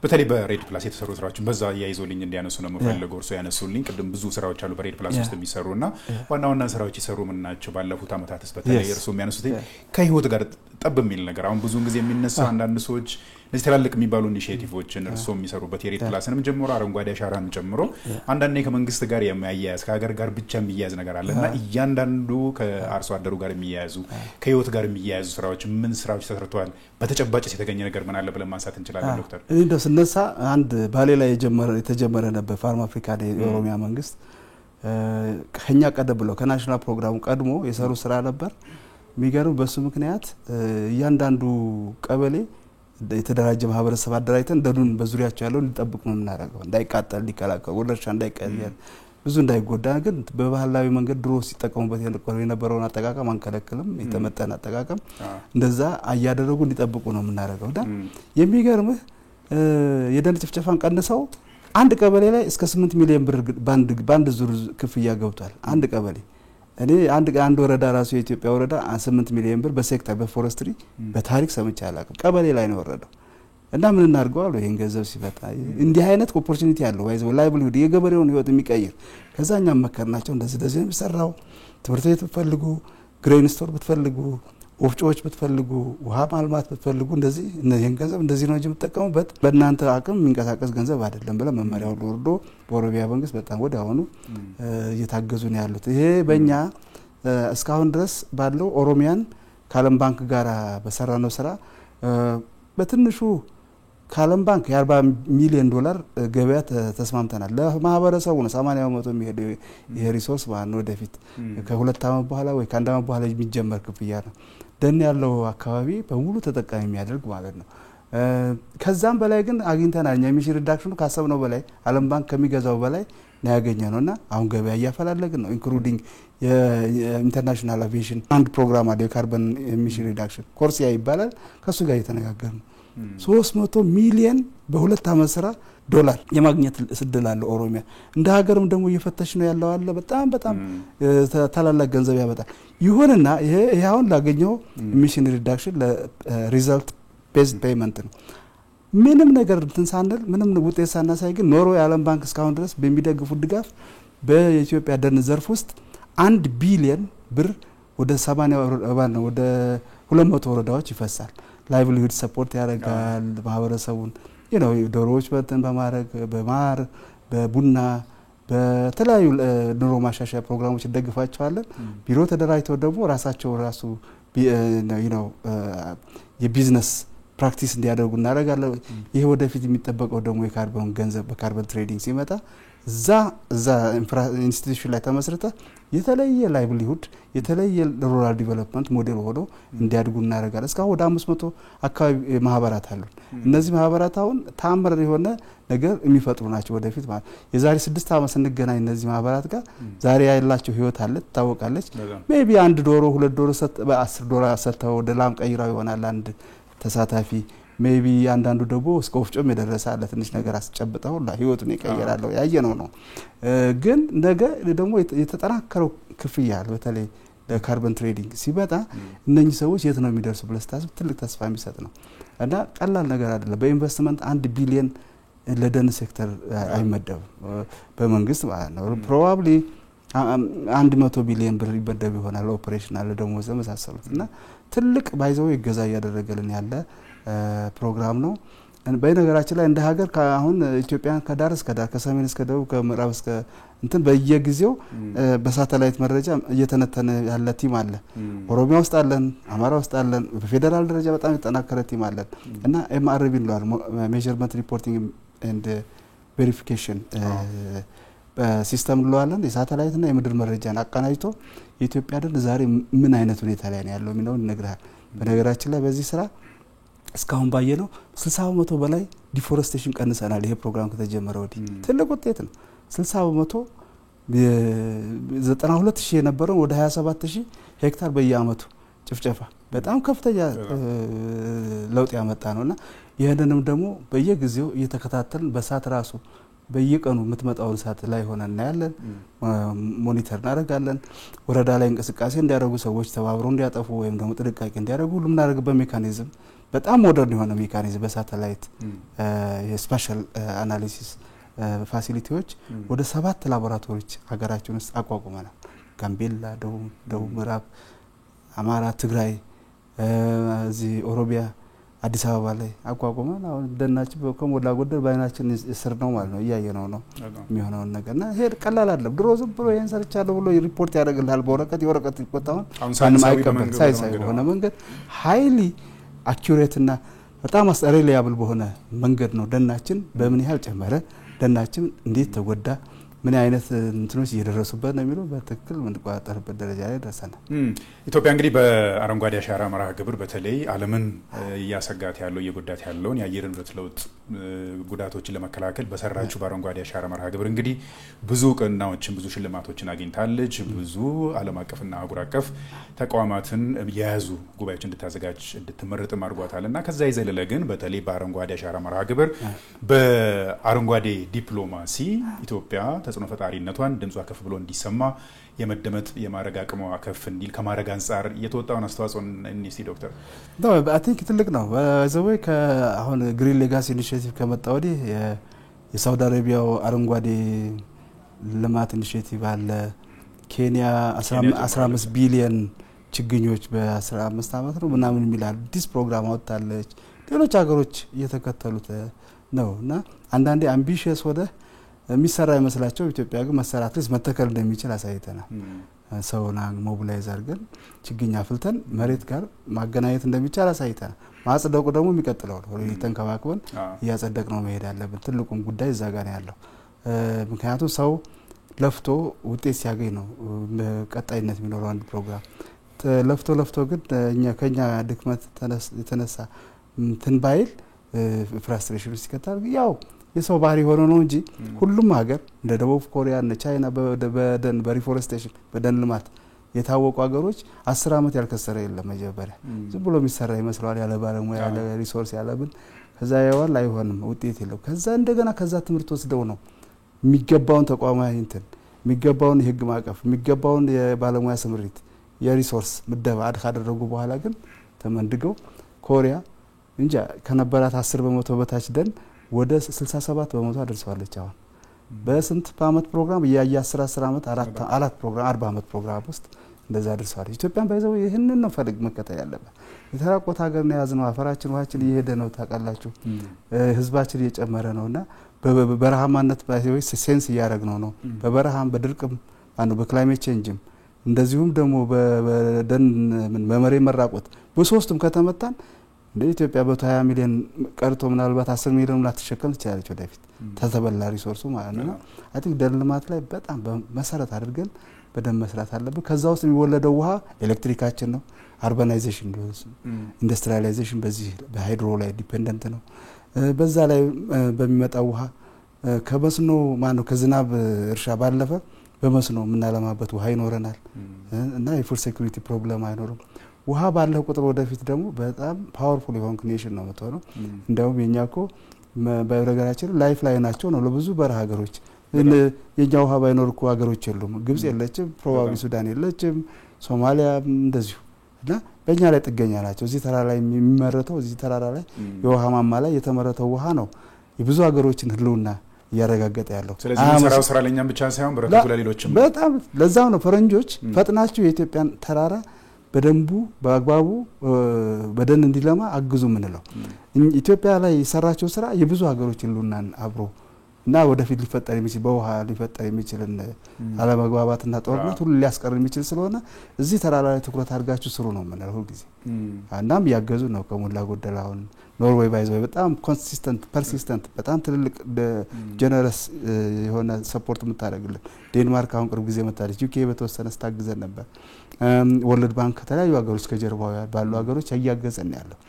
በተለይ በሬድ ፕላስ የተሰሩ ስራዎችን በዛ ያይዞልኝ እንዲያነሱ ነው የምፈልገው እርሶ ያነሱልኝ ቅድም ብዙ ስራዎች አሉ በሬድ ፕላስ ውስጥ የሚሰሩና ዋና ስራዎች ይሰሩ ምን ናቸው ባለፉት አመታትስ በተለይ እርሶ የሚያነሱት ከህይወት ጋር ጠብ የሚል ነገር አሁን ብዙ ጊዜ የሚነሳው አንዳንድ ሰዎች እዚህ ትላልቅ የሚባሉ ኢኒሺዬቲቮችን እርሶ የሚሰሩበት የሬት ፕላስንም ጀምሮ አረንጓዴ አሻራን ጀምሮ አንዳንዴ ከመንግስት ጋር የሚያያዝ ከሀገር ጋር ብቻ የሚያያዝ ነገር አለና እያንዳንዱ ከአርሶ አደሩ ጋር የሚያያዙ ከህይወት ጋር የሚያያዙ ስራዎች ምን ስራዎች ተሰርተዋል በተጨባጭ የተገኘ ነገር ምን አለ ብለን ማንሳት እንችላለን ዶክተር? እንደው ስነሳ አንድ ባሌ ላይ የተጀመረ ነበር ፋርም አፍሪካ የኦሮሚያ መንግስት ከኛ ቀደም ብሎ ከናሽናል ፕሮግራሙ ቀድሞ የሰሩ ስራ ነበር። የሚገርም በሱ ምክንያት እያንዳንዱ ቀበሌ የተደራጀ ማህበረሰብ አደራጅተን ደኑን በዙሪያቸው ያለው ሊጠብቅ ነው የምናደርገው እንዳይቃጠል ሊከላከል ወረርሻ እንዳይቀየር ብዙ እንዳይጎዳ ግን በባህላዊ መንገድ ድሮ ሲጠቀሙበት የነበረውን አጠቃቀም አንከለክልም የተመጠነ አጠቃቀም እንደዛ አያደረጉ እንዲጠብቁ ነው የምናደርገው። የሚገርምህ የደን ጭፍጨፋን ቀንሰው አንድ ቀበሌ ላይ እስከ 8 ሚሊዮን ብር ባንድ ዙር ክፍያ ገብቷል። አንድ ቀበሌ እኔ አንድ ወረዳ ራሱ የኢትዮጵያ ወረዳ 8 ሚሊዮን ብር በሴክተር በፎረስትሪ በታሪክ ሰምቼ አላውቅም። ቀበሌ ላይ ነው ወረደው እና ምን እናርገዋል ይሄን ገንዘብ ሲፈታ እንዲህ አይነት ኦፖርቹኒቲ ያለው ዋይዝ ላይቭሊሁድ የገበሬውን ህይወት የሚቀይር ከዛኛም መከርናቸው እንደዚህ የሚሰራው ትምህርት ቤት ብትፈልጉ ግሬን ስቶር ብትፈልጉ ወፍጮዎች ብትፈልጉ ውሃ ማልማት ብትፈልጉ እንደዚህ እነዚህን ገንዘብ እንደዚህ ነው የምትጠቀሙበት በእናንተ አቅም የሚንቀሳቀስ ገንዘብ አይደለም ብለ መመሪያው ወርዶ በኦሮሚያ መንግስት በጣም ወዲያውኑ እየታገዙ ነው ያሉት። ይሄ በእኛ እስካሁን ድረስ ባለው ኦሮሚያን ከዓለም ባንክ ጋር በሰራነው ስራ በትንሹ ከዓለም ባንክ የ40 ሚሊዮን ዶላር ገበያ ተስማምተናል። ለማህበረሰቡ ነው 80% የሚሄደው የሪሶርስ ማለት ወደፊት ከ2 አመት በኋላ ወይ ከ1 አመት በኋላ የሚጀመር ክፍያ ነው። ደን ያለው አካባቢ በሙሉ ተጠቃሚ የሚያደርግ ማለት ነው። ከዛም በላይ ግን አግኝተናል። እኛ ኢሚሽን ሪዳክሽኑ ካሰብነው በላይ ዓለም ባንክ ከሚገዛው በላይ ነው ያገኘነውና አሁን ገበያ እያፈላለግን ነው ኢንክሉዲንግ የኢንተርናሽናል አቪዬሽን አንድ ፕሮግራም አለ የካርበን ኢሚሽን ሪዳክሽን ኮርሲያ ይባላል ከሱ ጋር እየተነጋገርን 300 ሚሊዮን በሁለት አመት ስራ ዶላር የማግኘት እድል አለ ኦሮሚያ። እንደ ሀገርም ደግሞ እየፈተሽ ነው ያለው አለ በጣም ታላላቅ ገንዘብ ያመጣል። ይሁንና ይሄ አሁን ላገኘው ኢሚሽን ሪዳክሽን ለሪዛልት ቤዝድ ፔመንት ነው። ምንም ነገር እንተንሳነል ምንም ውጤት ሳናሳይ ግን ኖርዌይ ዓለም ባንክ እስካሁን ድረስ በሚደግፉት ድጋፍ በኢትዮጵያ ደን ዘርፍ ውስጥ 1 ቢሊዮን ብር ወደ 80 ወደ 200 ወረዳዎች ይፈሳል። ላይቭሊሁድ ሰፖርት ያደርጋል ማህበረሰቡን ዶሮዎች በማረግ በማር በቡና በተለያዩ ኑሮ ማሻሻያ ፕሮግራሞች ደግፋቸዋለን። ቢሮ ተደራጅተው ደግሞ ራሳቸው የቢዝነስ ፕራክቲስ እንዲያደርጉ እናደርጋለን። ይሄ ወደፊት የሚጠበቀው ደግሞ የካርቦን ገንዘብ በካርቦን ትሬዲንግ ሲመጣ እዛ ኢንስቲትዩሽን ላይ ተመስርተ የተለየ ላይቭሊሁድ የተለየ ሩራል ዲቨሎፕመንት ሞዴል ሆኖ እንዲያድጉ እናደርጋለን። እስካሁን ወደ 500 አካባቢ ማህበራት አሉ። እነዚህ ማህበራት አሁን ታምር የሆነ ነገር የሚፈጥሩ ናቸው ወደፊት ማለት የዛሬ 6 አመት ስንገናኝ እነዚህ ማህበራት ጋር ዛሬ ያላቸው ህይወት አለ ታወቃለች። ሜቢ 1 ዶሮ 2 ዶሮ በ10 ዶላር ሰጥተው ወደ ላም ቀይራው ይሆናል አንድ ተሳታፊ ሜቢ አንዳንዱ ደግሞ እስከ ወፍጮም የደረሰ አለ ትንሽ ነገር አስጨብጠው ህይወቱን ይቀየራል ያየነው ነው። ግን ነገ ደግሞ የተጠናከረው ክፍያ በተለይ ለካርቦን ትሬዲንግ ሲመጣ እነኚህ ሰዎች የት ነው የሚደርሱ ብለህ ስታስብ ትልቅ ተስፋ የሚሰጥ ነው እና ቀላል ነገር አይደለም። በኢንቨስትመንት 1 ቢሊዮን ለደን ሴክተር አይመደብም በመንግስት ማለት ነው። ፕሮባብሊ 100 ቢሊዮን ብር ይበደብ ይሆናል ኦፕሬሽናል ደግሞ ዘመሳሰሉት እና ትልቅ ባይዘው ይገዛ ያደረገልን ያለ ፕሮግራም ነው። በነገራችን ላይ እንደ ሀገር አሁን ኢትዮጵያ ከዳር እስከ ዳር ከሰሜን እስከ ደቡብ ከምዕራብ እስከ እንትን በየጊዜው በሳተላይት መረጃ እየተነተነ ያለ ቲም አለ። ኦሮሚያ ውስጥ አለን፣ አማራ ውስጥ አለን፣ በፌደራል ደረጃ በጣም የተጠናከረ ቲም አለን እና ኤምአርቪ ነው ሜዠርመንት ሪፖርቲንግ ኤንድ ቬሪፊኬሽን በሲስተም ለዋለን የሳተላይት እና የምድር መረጃን አቀናጅቶ የኢትዮጵያ ደን ዛሬ ምን አይነት ሁኔታ ላይ ነው ያለው የሚለው ይነግራል። በነገራችን ላይ በዚህ ስራ እስካሁን ባየነው 60% በላይ ዲፎረስቴሽን ቀንሰናል። ይሄ ፕሮግራም ከተጀመረ ወዲህ ትልቅ ውጤት ነው። 60% 92000 የነበረው ወደ 27000 ሄክታር በየአመቱ ጭፍጨፋ በጣም ከፍተኛ ለውጥ ያመጣ ነውና ይሄንንም ደግሞ በየጊዜው እየተከታተልን በሳት ራሱ በየቀኑ የምትመጣውን ሰዓት ላይ ሆነና ያለን ሞኒተር እናደርጋለን። ወረዳ ላይ እንቅስቃሴ እንዲያደርጉ ሰዎች ተባብረው እንዲያጠፉ ወይም ደግሞ ጥንቃቄ እንዲያደርጉ ሁሉም እናደርግበት ሜካኒዝም በጣም ሞደርን የሆነ ሜካኒዝም በሳተላይት የስፔሻል አናሊሲስ ፋሲሊቲዎች ወደ 7 ላቦራቶሪዎች ሀገራችን ውስጥ አቋቁመናል። ጋምቤላ፣ ደቡብ ምዕራብ፣ አማራ፣ ትግራይ፣ እዚህ ኦሮሚያ አዲስ አበባ ላይ አቋቁመን አሁን ደናችን ከሞላ ጎደል ባይናችን ስር ነው ማለት ነው እያየነው ነው የሚሆነው ነገርና ይሄ ቀላል አይደለም ድሮ ዝም ብሎ ይሄን ሰርቻለሁ ብሎ ሪፖርት ያደርግልሃል በወረቀት የወረቀት ሪፖርታውን ሳይንሳዊ በሆነ መንገድ ሃይሊ አኩሬት እና በጣም ሪላያብል በሆነ መንገድ ነው ደናችን በምን ያህል ጨመረ ደናችን እንዴት ተጎዳ ምን አይነት እንትኖች እየደረሱበት ነው የሚለው በትክክል ምን ቋጣርበት ደረጃ ላይ ደረሰና ኢትዮጵያ እንግዲህ በአረንጓዴ አሻራ መርሃ ግብር በተለይ ዓለምን ያሰጋት ያለው የጎዳት ያለውን የአየር ንብረት ለውጥ ጉዳቶችን ለመከላከል በሰራችው በአረንጓዴ አሻራ መርሃ ግብር እንግዲህ ብዙ ቅናዎችን ብዙ ሽልማቶችን አግኝታለች ብዙ ዓለም አቀፍና አህጉር አቀፍ ተቋማትን የያዙ ጉባኤዎች እንድታዘጋጅ እንድትመረጥም አድርጓታልና ከዛ ይዘለለ ግን በተለይ በአረንጓዴ አሻራ መርሃ ግብር በአረንጓዴ ዲፕሎማሲ ኢትዮጵያ ተጽዕኖ ፈጣሪነቷን ድምጿ ከፍ ብሎ እንዲሰማ የመደመጥ የማረግ አቅሟ ከፍ እንዲል ከማረግ አንፃር የተወጣውን አስተዋጽኦ እንስቲ ዶክተር አይ ቲንክ ትልቅ ነው ዘወይ ከአሁን ግሪን ሌጋሲ ኢኒሺዬቲቭ ከመጣ ወዲህ የሳውዲ አረቢያው አረንጓዴ ልማት ኢኒሺዬቲቭ አለ ኬንያ 15 ቢሊዮን ችግኞች በ15 አመት ነው ምናምን የሚላል ዲስ ፕሮግራም አወጣለች ሌሎች ሀገሮች እየተከተሉት ነውና አንዳንዴ አምቢሺየስ ወደ የሚሰራ ይመስላቸው ኢትዮጵያ ግን መሰራት ለስ መተከል እንደሚችል አሳይተናል ሰውና ሞቢላይዝ አድርገን ችግኝ አፍልተን መሬት ጋር ማገናኘት እንደሚቻል አሳይተናል ማጽደቁ ደግሞ የሚቀጥለው ነው ተንከባክበን ያጸደቅ ነው መሄድ ያለብን ትልቁም ጉዳይ እዛ ጋር ያለው ምክንያቱም ሰው ለፍቶ ውጤት ሲያገኝ ነው ቀጣይነት የሚኖረው አንድ ፕሮግራም ለፍቶ ግን ከኛ ድክመት የተነሳ ትንባይል ፍራስትሬሽን ሲከታል ያው የሰው ባህሪ ሆኖ ነው እንጂ ሁሉም ሀገር እንደ ደቡብ ኮሪያ እና ቻይና በደን በሪፎሬስቴሽን በደን ልማት የታወቁ ሀገሮች 10 አመት ያልከሰረ የለም መጀመሪያ ዝም ብሎ የሚሰራ ይመስላል ያለ ባለሙያ ያለ ሪሶርስ ያለብን ከዛ ያዋል አይሆንም ውጤት የለው ከዛ እንደገና ከዛ ትምህርት ወስደው ነው የሚገባውን ተቋማዊ እንትን የሚገባውን የህግ ማቀፍ የሚገባውን የባለሙያ ስምሪት የሪሶርስ ምደባ አደረጉ በኋላ ግን ተመንድገው ኮሪያ እንጃ ከነበራት 10% በታች ደን ወደ 67 በመቶ አድርሷለች አሁን በስንት አመት ፕሮግራም የ10 አመት አራት ፕሮግራም 40 አመት ፕሮግራም ውስጥ እንደዛ አድርሷለች ኢትዮጵያን ባይዘው ይሄንን ነው ፈልግ መከተል ያለበት የተራቆተ ሀገር ነው ያዝነው አፈራችን ውሃችን እየሄደ ነው ታቃላችሁ ህዝባችን እየጨመረ ነውና በበረሃማነት ባይዘው ሴንስ ያያረግነው ነው በበረሃም በድርቅም አንዱ በክላይሜት ቼንጅም እንደዚሁም ደግሞ በደን መመሬ መራቆት በሶስቱም ከተመታን እንደ ኢትዮጵያ በ20 ሚሊዮን ቀርቶ ምናልባት 10 ሚሊዮን ላትሸከም ትችላለች ወደፊት ተተበላ ሪሶርሱ ማለት ነው አይ ቲንክ ደን ልማት ላይ በጣም መሰረት አድርገን በደም መስራት አለብን ከዛ ውስጥ የሚወለደው ውሃ ኤሌክትሪካችን ነው አርባናይዜሽን ኢንዱስትሪያላይዜሽን በዚህ በሃይድሮ ላይ ዲፔንደንት ነው በዛ ላይ በሚመጣው ውሃ ከመስኖ ማነው ከዝናብ እርሻ ባለፈ በመስኖ ምናለማበት ውሃ ይኖረናል እና የፉድ ሴኩሪቲ ፕሮብሌም አይኖርም ውሃ ባለው ቁጥር ወደፊት ደግሞ በጣም ፓወርፉል የሆነ ኔሽን ነው መተው ነው እንደውም የኛኮ በረጋራችን ላይፍ ላይ ናቸው ነው ለብዙ በረሃ ሀገሮች የኛ ውሃ ባይኖርኩ ሀገሮች የሉም ግብጽ የለችም ፕሮባብሊ ሱዳን የለችም ሶማሊያ እንደዚሁ እና በእኛ ላይ ጥገኛ ናቸው እዚህ ተራራ ላይ የሚመረተው እዚህ ተራራ ላይ የውሃ ማማ ላይ የተመረተው ውሃ ነው የብዙ ሀገሮችን ህልውና ያረጋገጠ ያለው ስለዚህ ሰራው ስራ ለኛም ብቻ ሳይሆን በረከቱ ለሌሎችም በጣም ለዛው ነው ፈረንጆች ፈጥናችሁ የኢትዮጵያን ተራራ በደንቡ በአግባቡ በደን እንዲለማ አግዙ ምንለው ኢትዮጵያ ላይ የሰራቸው ስራ የብዙ ሀገሮች ህልውናን አብሮ እና ወደፊት ሊፈጠር የሚችል በውሃ ሊፈጠር የሚችልን አለመግባባትና ጦርነት ሁሉ ሊያስቀር የሚችል ስለሆነ እዚህ ተራራ ላይ ትኩረት አድርጋችሁ ስሩ ነው ምንለው ሁሉ ጊዜ እናም ያገዙ ነው ከሞላ ጎደላውን ኖርዌይ ባይዘው በጣም ኮንሲስተንት ፐርሲስተንት በጣም ትልቅ ጀነረስ የሆነ ሰፖርት የምታደርግልን ዴንማርክ አሁን ቅርብ ጊዜ መጣለች ዩኬ በተወሰነ ስታግዘን ነበር ወርልድ ባንክ ተለያዩ ሀገሮች ከጀርባው ባሉ ሀገሮች ያያገዘን ያለው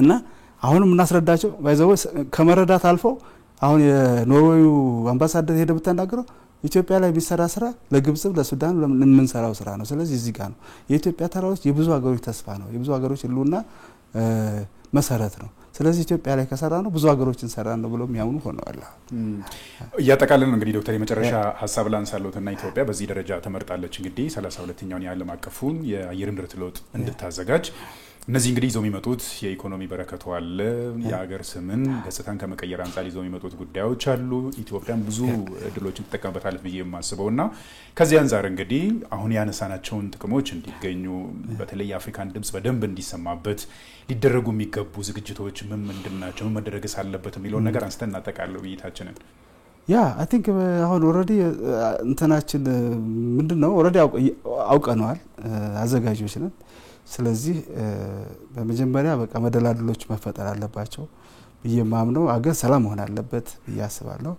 እና አሁንም እናስረዳቸው ባይዘው ከመረዳት አልፎ አሁን የኖርዌዩ አምባሳደር ሄደ ብታናገረው ኢትዮጵያ ላይ ቢሰራ ስራ ለግብጽ ለሱዳን ምን ሰራው ስራ ነው ስለዚህ እዚህ ጋር ነው የኢትዮጵያ ተራሮች የብዙ ሀገሮች ተስፋ ነው የብዙ ሀገሮች ህልውና መሰረት ነው ስለዚህ ኢትዮጵያ ላይ ከሰራ ነው ብዙ ሀገሮችን ሰራ ነው ብሎ የሚያምኑ ሆነዋል ያጠቃለን እንግዲህ ዶክተር የመጨረሻ ሐሳብ ላንሳለውና ኢትዮጵያ በዚህ ደረጃ ተመርጣለች እንግዲህ 32ኛውን የዓለም አቀፉን የአየር ንብረት ለውጥ እንድታዘጋጅ እነዚህ እንግዲህ ይዘው የሚመጡት የኢኮኖሚ በረከቱ አለ የሀገር ስምን ገጽታን ከመቀየር አንፃር ይዘው የሚመጡት ጉዳዮች አሉ ኢትዮጵያም ብዙ እድሎችን ተጠቀምበታለች ብዬ የማስበውና ከዚህ አንፃር እንግዲህ አሁን ያነሳናቸውን ጥቅሞች እንዲገኙ በተለይ የአፍሪካን ድምጽ በደንብ እንዲሰማበት ሊደረጉ የሚገቡ ዝግጅቶች ምን ምንድናቸው መደረግስ አለበት የሚለውን ነገር አንስተን እናጠቃለው ውይይታችንን I think አሁን ኦሬዲ እንትናችን ምንድነው ኦሬዲ አውቀናል አዘጋጆች ነን ስለዚህ በመጀመሪያ በቃ መደላድሎች መፈጠር አለባቸው በየማምነው አገር ሰላም ሆነ አለበት ያስባለሁ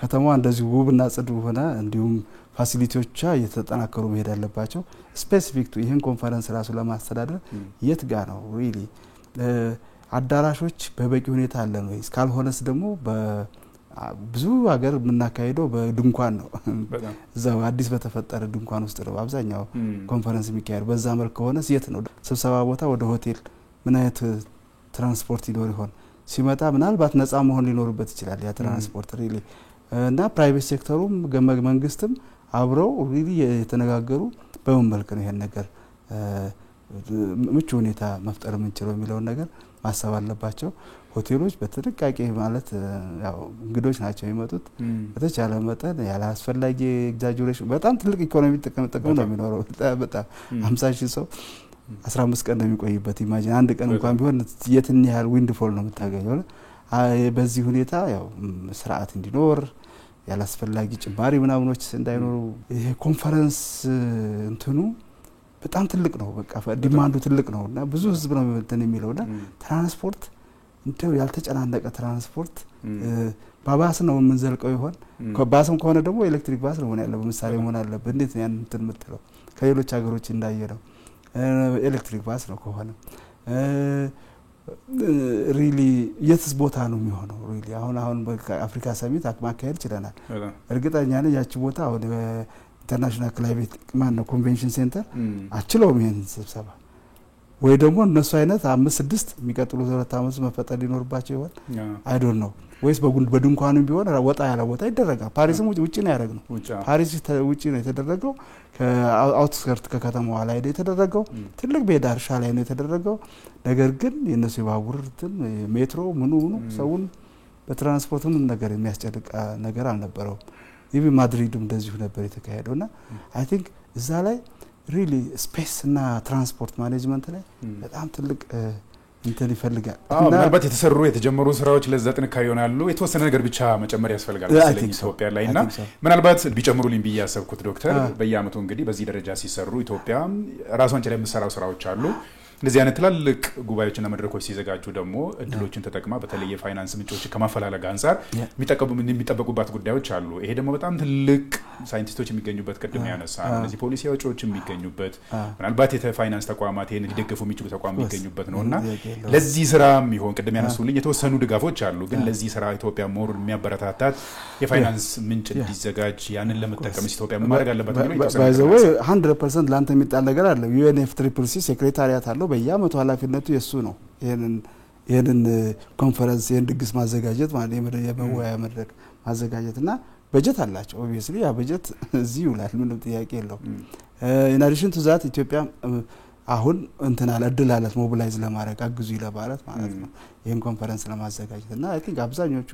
ከተማዋ እንደዚህ ውብና ጽዱ ሆነ እንዲሁም ፋሲሊቲዎቿ እየተጠናከሩ መሄድ አለባቸው ስፔሲፊክ ቱ ይሄን ኮንፈረንስ ራሱ ለማስተዳደር የት ጋር ነው ሪሊ አዳራሾች በበቂ ሁኔታ አለ ነው እስካልሆነስ ደግሞ ብዙ ሀገር ምናካሄደው በድንኳን ነው እዛው አዲስ በተፈጠረ ድንኳን ውስጥ ነው አብዛኛው ኮንፈረንስ የሚካሄድ በዛ መልኩ ሆነ የት ነው ስብሰባ ቦታ ወደ ሆቴል ምን አይነት ትራንስፖርት ይኖር ይሆን ሲመጣ ምናልባት ነፃ መሆን ሊኖርበት ይችላል ያ ትራንስፖርት ሪሊ እና ፕራይቬት ሴክተሩም መንግስትም አብረው ሪሊ የተነጋገሩ በመመልከት ነው ይሄን ነገር ምቹ ሁኔታ መፍጠር የምንችለው የሚለውን ነገር ማሰብ አለባቸው ሆቴሎች በትክክለኛ ማለት ያው እንግዶች ናቸው የሚመጡት በተቻለ መጠን ያለ አስፈላጊ ኤግዛጀሬሽን በጣም ትልቅ ኢኮኖሚ ጥቅም ነው የሚኖረው በጣም 50,000 ሰው 15 ቀን ነው የሚቆይበት ኢማጂን አንድ ቀን እንኳን ቢሆን የትን ያህል ዊንድፎል ነው የምታገኘው በዚህ ሁኔታ ያው ስርዓት እንዲኖር ያለ አስፈላጊ ጭማሪ ምናምኖች እንዳይኖሩ ይሄ ኮንፈረንስ እንትኑ በጣም ትልቅ ነው በቃ ዲማንዱ ትልቅ ነውና ብዙ ህዝብ ነው እንትን የሚለውና ትራንስፖርት እንዴው ያልተጨናነቀ ትራንስፖርት ባባስ ነው የምንዘልቀው ይሆን ባስም ከሆነ ደግሞ ኤሌክትሪክ ባስ ነው ማለት ያለው ምሳሌ ሆነ አለበት እንዴት ያን እንትን ምትለው ከሌሎች ሀገሮች እንዳየነው ኤሌክትሪክ ባስ ነው ከሆነ ሪሊ የትስ ቦታ ነው የሚሆነው ሪሊ አሁን በአፍሪካ ሰሚት ማካሄድ ይችላል እርግጠኛ ነኝ ያቺ ቦታ ወደ ኢንተርናሽናል ክላይሜት ማነው ኮንቬንሽን ሴንተር አችለው ምን ስብሰባ ወይ ደግሞ እነሱ አይነት 5-6 የሚቀጥሉ 2 አመት መፈጠር ሊኖርባቸው ይሆን አይ ዶንት ኖ ወይስ በድንኳንም ቢሆን ወጣ ያለ ቦታ ይደረጋል ፓሪስም ውጪ ነው ያደረግነው ፓሪስ ውጪ ነው የተደረገው ከአውትስከርት ከከተማዋ ላይ የተደረገው ትልቅ ቤዳርሻ ላይ ነው የተደረገው ነገር ግን የነሱ ባቡርትን ሜትሮ ምኑ ሰውን በትራንስፖርቱም ነገር የሚያስጨርቅ ነገር አልነበረው ይሄ ማድሪድም እንደዚሁ ነበር የተካሄደውና አይ ቲንክ እዛ ላይ ሪሊ ስፔስ እና ትራንስፖርት ማኔጅመንት ላይ በጣም ትልቅ እንትን ይፈልጋል ምናልባት የተጀመሩ ስራዎች ለዛ ጥንካሬ ይሆናሉ የተወሰነ ነገር ብቻ መጨመር ያስፈልጋል ስለዚህ ኢትዮጵያ ላይና ምናልባት ቢጨምሩልኝ በያሰብኩት ዶክተር በየአመቱ እንግዲህ በዚህ ደረጃ ሲሰሩ ኢትዮጵያ ራሷን ጨለ የምትሰራው ስራዎች አሉ እንደዚህ አይነት ትላልቅ ጉባኤዎችና መድረኮች ሲዘጋጁ ደግሞ እድሎችን ተጠቅማ በተለይ የፋይናንስ ምንጮች ከማፈላለግ አንፃር የሚጠበቁባት ጉዳዮች አሉ ይሄ ደግሞ በጣም ትልቅ ሳይንቲስቶች የሚገኙበት ቅድም ያነሳ እነዚህ ፖሊሲ አውጪዎች የሚገኙበት ምናልባት የፋይናንስ ተቋማት ይሄን ሊደግፉ የሚችሉ ተቋም የሚገኙበት ነውና ለዚህ ስራ የሚሆን ቅድም ያነሱልኝ የተወሰኑ ድጋፎች አሉ ግን ለዚህ ስራ ኢትዮጵያ ሞር የሚያበረታታት የፋይናንስ ምንጭ እንዲዘጋጅ ያንን ለመጠቀም ኢትዮጵያ ማድረግ አለበት ነው ባይ ዘ ዌይ 100% ላንተ የሚጣል ነገር አለ UNFCCC ሴክሬታሪያት አለው በየአመቱ ኃላፊነቱ የሱ ነው ይሄንን ኮንፈረንስ ድግስ ማዘጋጀት ማለት የመወያያ መድረክ ማዘጋጀትና በጀት አላቸው ኦብቪየስሊ ያ በጀት እዚህ ይውላል ምንም ጥያቄ የለውም in addition to that ኢትዮጵያ አሁን እንትና ለድላለት ሞቢላይዝ ለማድረግ አግዙ ይለባለት ማለት ነው ይሄን ኮንፈረንስ ለማዘጋጀትና አይ ቲንክ አብዛኞቹ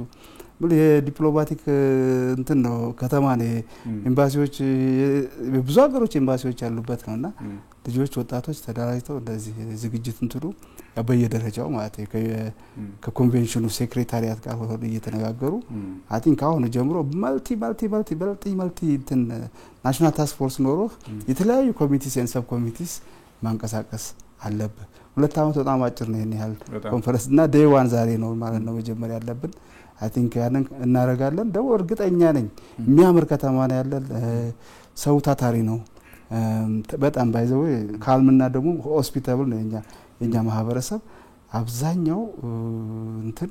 ዲፕሎማቲክ እንትን ነው ከተማ ነው ኤምባሲዎች ብዙ ሀገሮች ኤምባሲዎች ያሉበት ነውና ልጆች ወጣቶች ተደራጅተው እንደዚህ ዝግጅት እንትሉ በየደረጃው ማለት ከኮንቬንሽኑ ሴክሬታሪያት ጋር ሆነው እየተነጋገሩ አይ ቲንክ አሁን ጀምሮ መልቲ እንትን ናሽናል ታስክ ፎርስ ኖሮ የተለያዩ ኮሚቴስ ኤንድ ሰብ ኮሚቴስ ማንቀሳቀስ አለበት 2 አመት በጣም አጭር ነው ይሄን ያህል ኮንፈረንስ እና ዴይ 1 ዛሬ ነው ማለት ነው መጀመሪያ ያለብን አይ ቲንክ ያንን እናረጋለን ደግሞ እርግጠኛ ነኝ የሚያምር ከተማ ነው ያለን ሰው ታታሪ ነው በጣም ባይዘው ካልምና ደግሞ ሆስፒታል ነው የኛ ማህበረሰብ አብዛኛው እንትን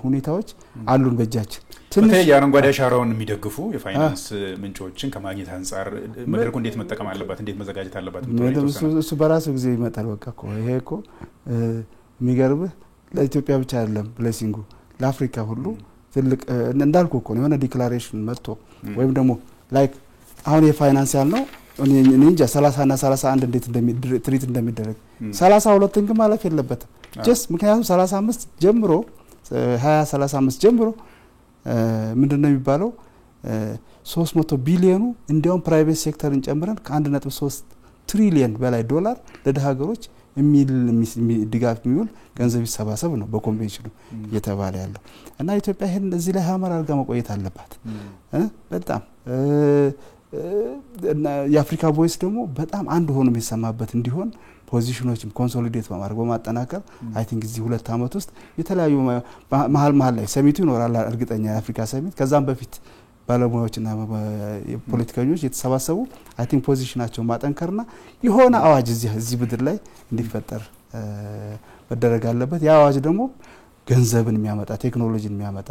ሁኔታዎች አሉን በእጃችን ትንሽ ያረንጓዴ አሻራውን የሚደግፉ የፋይናንስ ምንጮችን ከማግኘት አንፃር መድረኩ እንዴት መጠቀም አለበት እንዴት መዘጋጀት አለበት እሱ በራሱ ጊዜ ይመጣል በቃ እኮ ይሄ እኮ የሚገርምህ ለኢትዮጵያ ብቻ አይደለም ብሌሲንጉ ለአፍሪካ ሁሉ ትልቅ እንዳልኩ እኮ ነው የሆነ ዲክላሬሽን መጥቶ ወይም ደግሞ ላይክ አሁን የፋይናንስ ያልነው እኔ እንጃ 30 እና 31 እንዴት ትሪት እንደሚደረግ 32 ግን ማለፍ የለበትም ጀስት ምክንያቱም 35 ጀምሮ 2035 ጀምሮ ምንድነው የሚባለው 300 ቢሊዮኑ እንዲያውም ፕራይቬት ሴክተርን ጨምረን ከ1.3 ትሪሊየን በላይ ዶላር ለደሃ ሀገሮች ድጋፍ የሚውል ገንዘብ ይሰባሰብ ነው በኮንቬንሽኑ እየተባለ ያለው እና ኢትዮጵያ ይሄን እዚህ ላይ ሀመር አድርጋ መቆየት አለባት በጣም የአፍሪካ ቮይስ ደግሞ በጣም አንድ ሆኖ የሚሰማበት እንዲሆን ፖዚሽኖችን ኮንሶሊዴት በማድረግ በማጠናከር አይ ቲንክ እዚህ 2 አመት ውስጥ የተለያዩ መሃል ላይ ሰሚቱ ይኖራል እርግጠኛ የአፍሪካ ሰሚት ከዛም በፊት ባለሙያዎችና የፖለቲከኞች የተሰባሰቡ አይ ቲንክ ፖዚሽናቸው ማጠንከርና የሆነ አዋጅ እዚህ ብድር ላይ እንዲፈጠር መደረግ አለበት ያ አዋጅ ደግሞ ገንዘብን የሚያመጣ ቴክኖሎጂን የሚያመጣ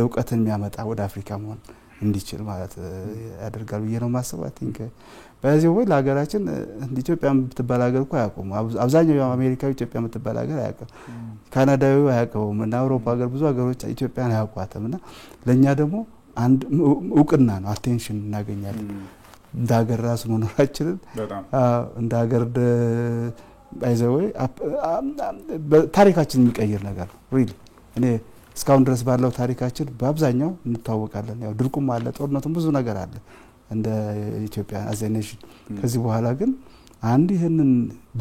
ዕውቀትን የሚያመጣ ወደ አፍሪካ መሆን እንዲችል ማለት ያደርጋል ብዬ ነው ማሰብ አይ ቲንክ በዚህ ወይ ለሀገራችን ኢትዮጵያ የምትባል ሀገር እኮ አያውቁም አብዛኛው አሜሪካዊ ኢትዮጵያ የምትባል ሀገር አያውቅም ካናዳዊ አያውቀውም እና አውሮፓ ሀገር ብዙ ሀገሮች ኢትዮጵያን አያውቋትምና ለኛ ደግሞ አንድ ዕውቅና ነው አቴንሽን እናገኛለን እንደ ሀገር ራስ መኖራችንን እንደ ሀገር ባይዘወይ ታሪካችን የሚቀይር ነገር ሪሊ እኔ እስካሁን ድረስ ባለው ታሪካችን በአብዛኛው እንታወቃለን ያው ድርቁም አለ ጦርነቱም ብዙ ነገር አለ እንደ ኢትዮጵያ አዘኔሽን ከዚህ በኋላ ግን አንድ ይሄንን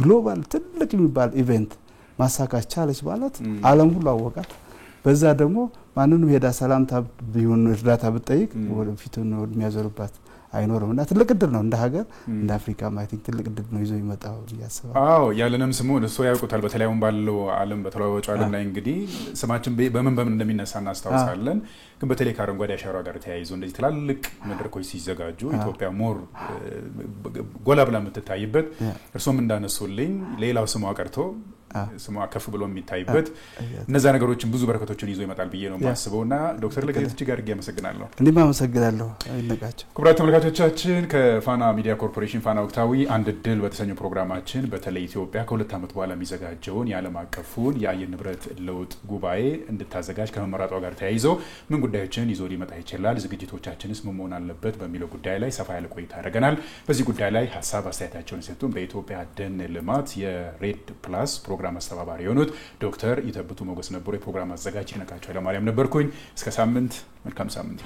ግሎባል ትልቅ የሚባል ኢቨንት ማሳካት ቻለች ማለት ዓለም ሁሉ አወቃት በዛ ደግሞ ማንንም ሄዳ ሰላምታ ቢሆን እርዳታ ብትጠይቅ ወደፊቱን የሚያዘሩባት አይኖርምና ትልቅ እድል ነው እንደ ሀገር እንደ አፍሪካ ማይ ቲንክ ትልቅ እድል ነው ይዞ ይመጣው ያስባል ያለንም ስሙ እሱ ያውቁታል በተለይም ባለው ዓለም በተለዋዋጭ ዓለም ላይ እንግዲህ ስማችን በምን እንደሚነሳ እናስታውሳለን ግን በተለይ ከአረንጓዴ አሻራ ጋር ተያይዞ እንደዚህ ትላልቅ መድረኮች ሲዘጋጁ ኢትዮጵያ ሞር ጎላ ብላ የምትታይበት እርሶም እንዳነሱልኝ ሌላው ስሙ አቀርቶ ስሙ ከፍ ብሎ የሚታይበት እነዛ ነገሮችን ብዙ በረከቶችን ይዞ ይመጣል ብዬ ነው ማስበውና ዶክተር ለገሰ እጅግ አድርጌ አመሰግናለሁ እኔም አመሰግናለሁ አይነቃቸው ክቡራን ተመልካቾቻችን ከፋና ሚዲያ ኮርፖሬሽን ፋና ወቅታዊ አንድ ድል በተሰኘው ፕሮግራማችን በተለይ ኢትዮጵያ ከ2 አመት በኋላ የሚዘጋጀውን የዓለም አቀፉን የአየር ንብረት ለውጥ ጉባኤ እንድታዘጋጅ ከመመራጧ ጋር ተያይዞ ምን ጉዳዮችን ይዞ ሊመጣ ይችላል ዝግጅቶቻችንስ ምን መሆን አለበት በሚለው ጉዳይ ላይ ሰፋ ያለ ቆይታ አድርገናል በዚህ ጉዳይ ላይ ሐሳብ አስተያየታቸውን የሰጡን በኢትዮጵያ ደን ልማት የሬድ ፕላስ ፕሮግራም አስተባባሪ የሆኑት ዶክተር ይተብቱ ሞገስ ነበሩ የፕሮግራም አዘጋጅ ይነቃቸው ለማርያም ነበርኩኝ እስከ ሳምንት መልካም ሳምንት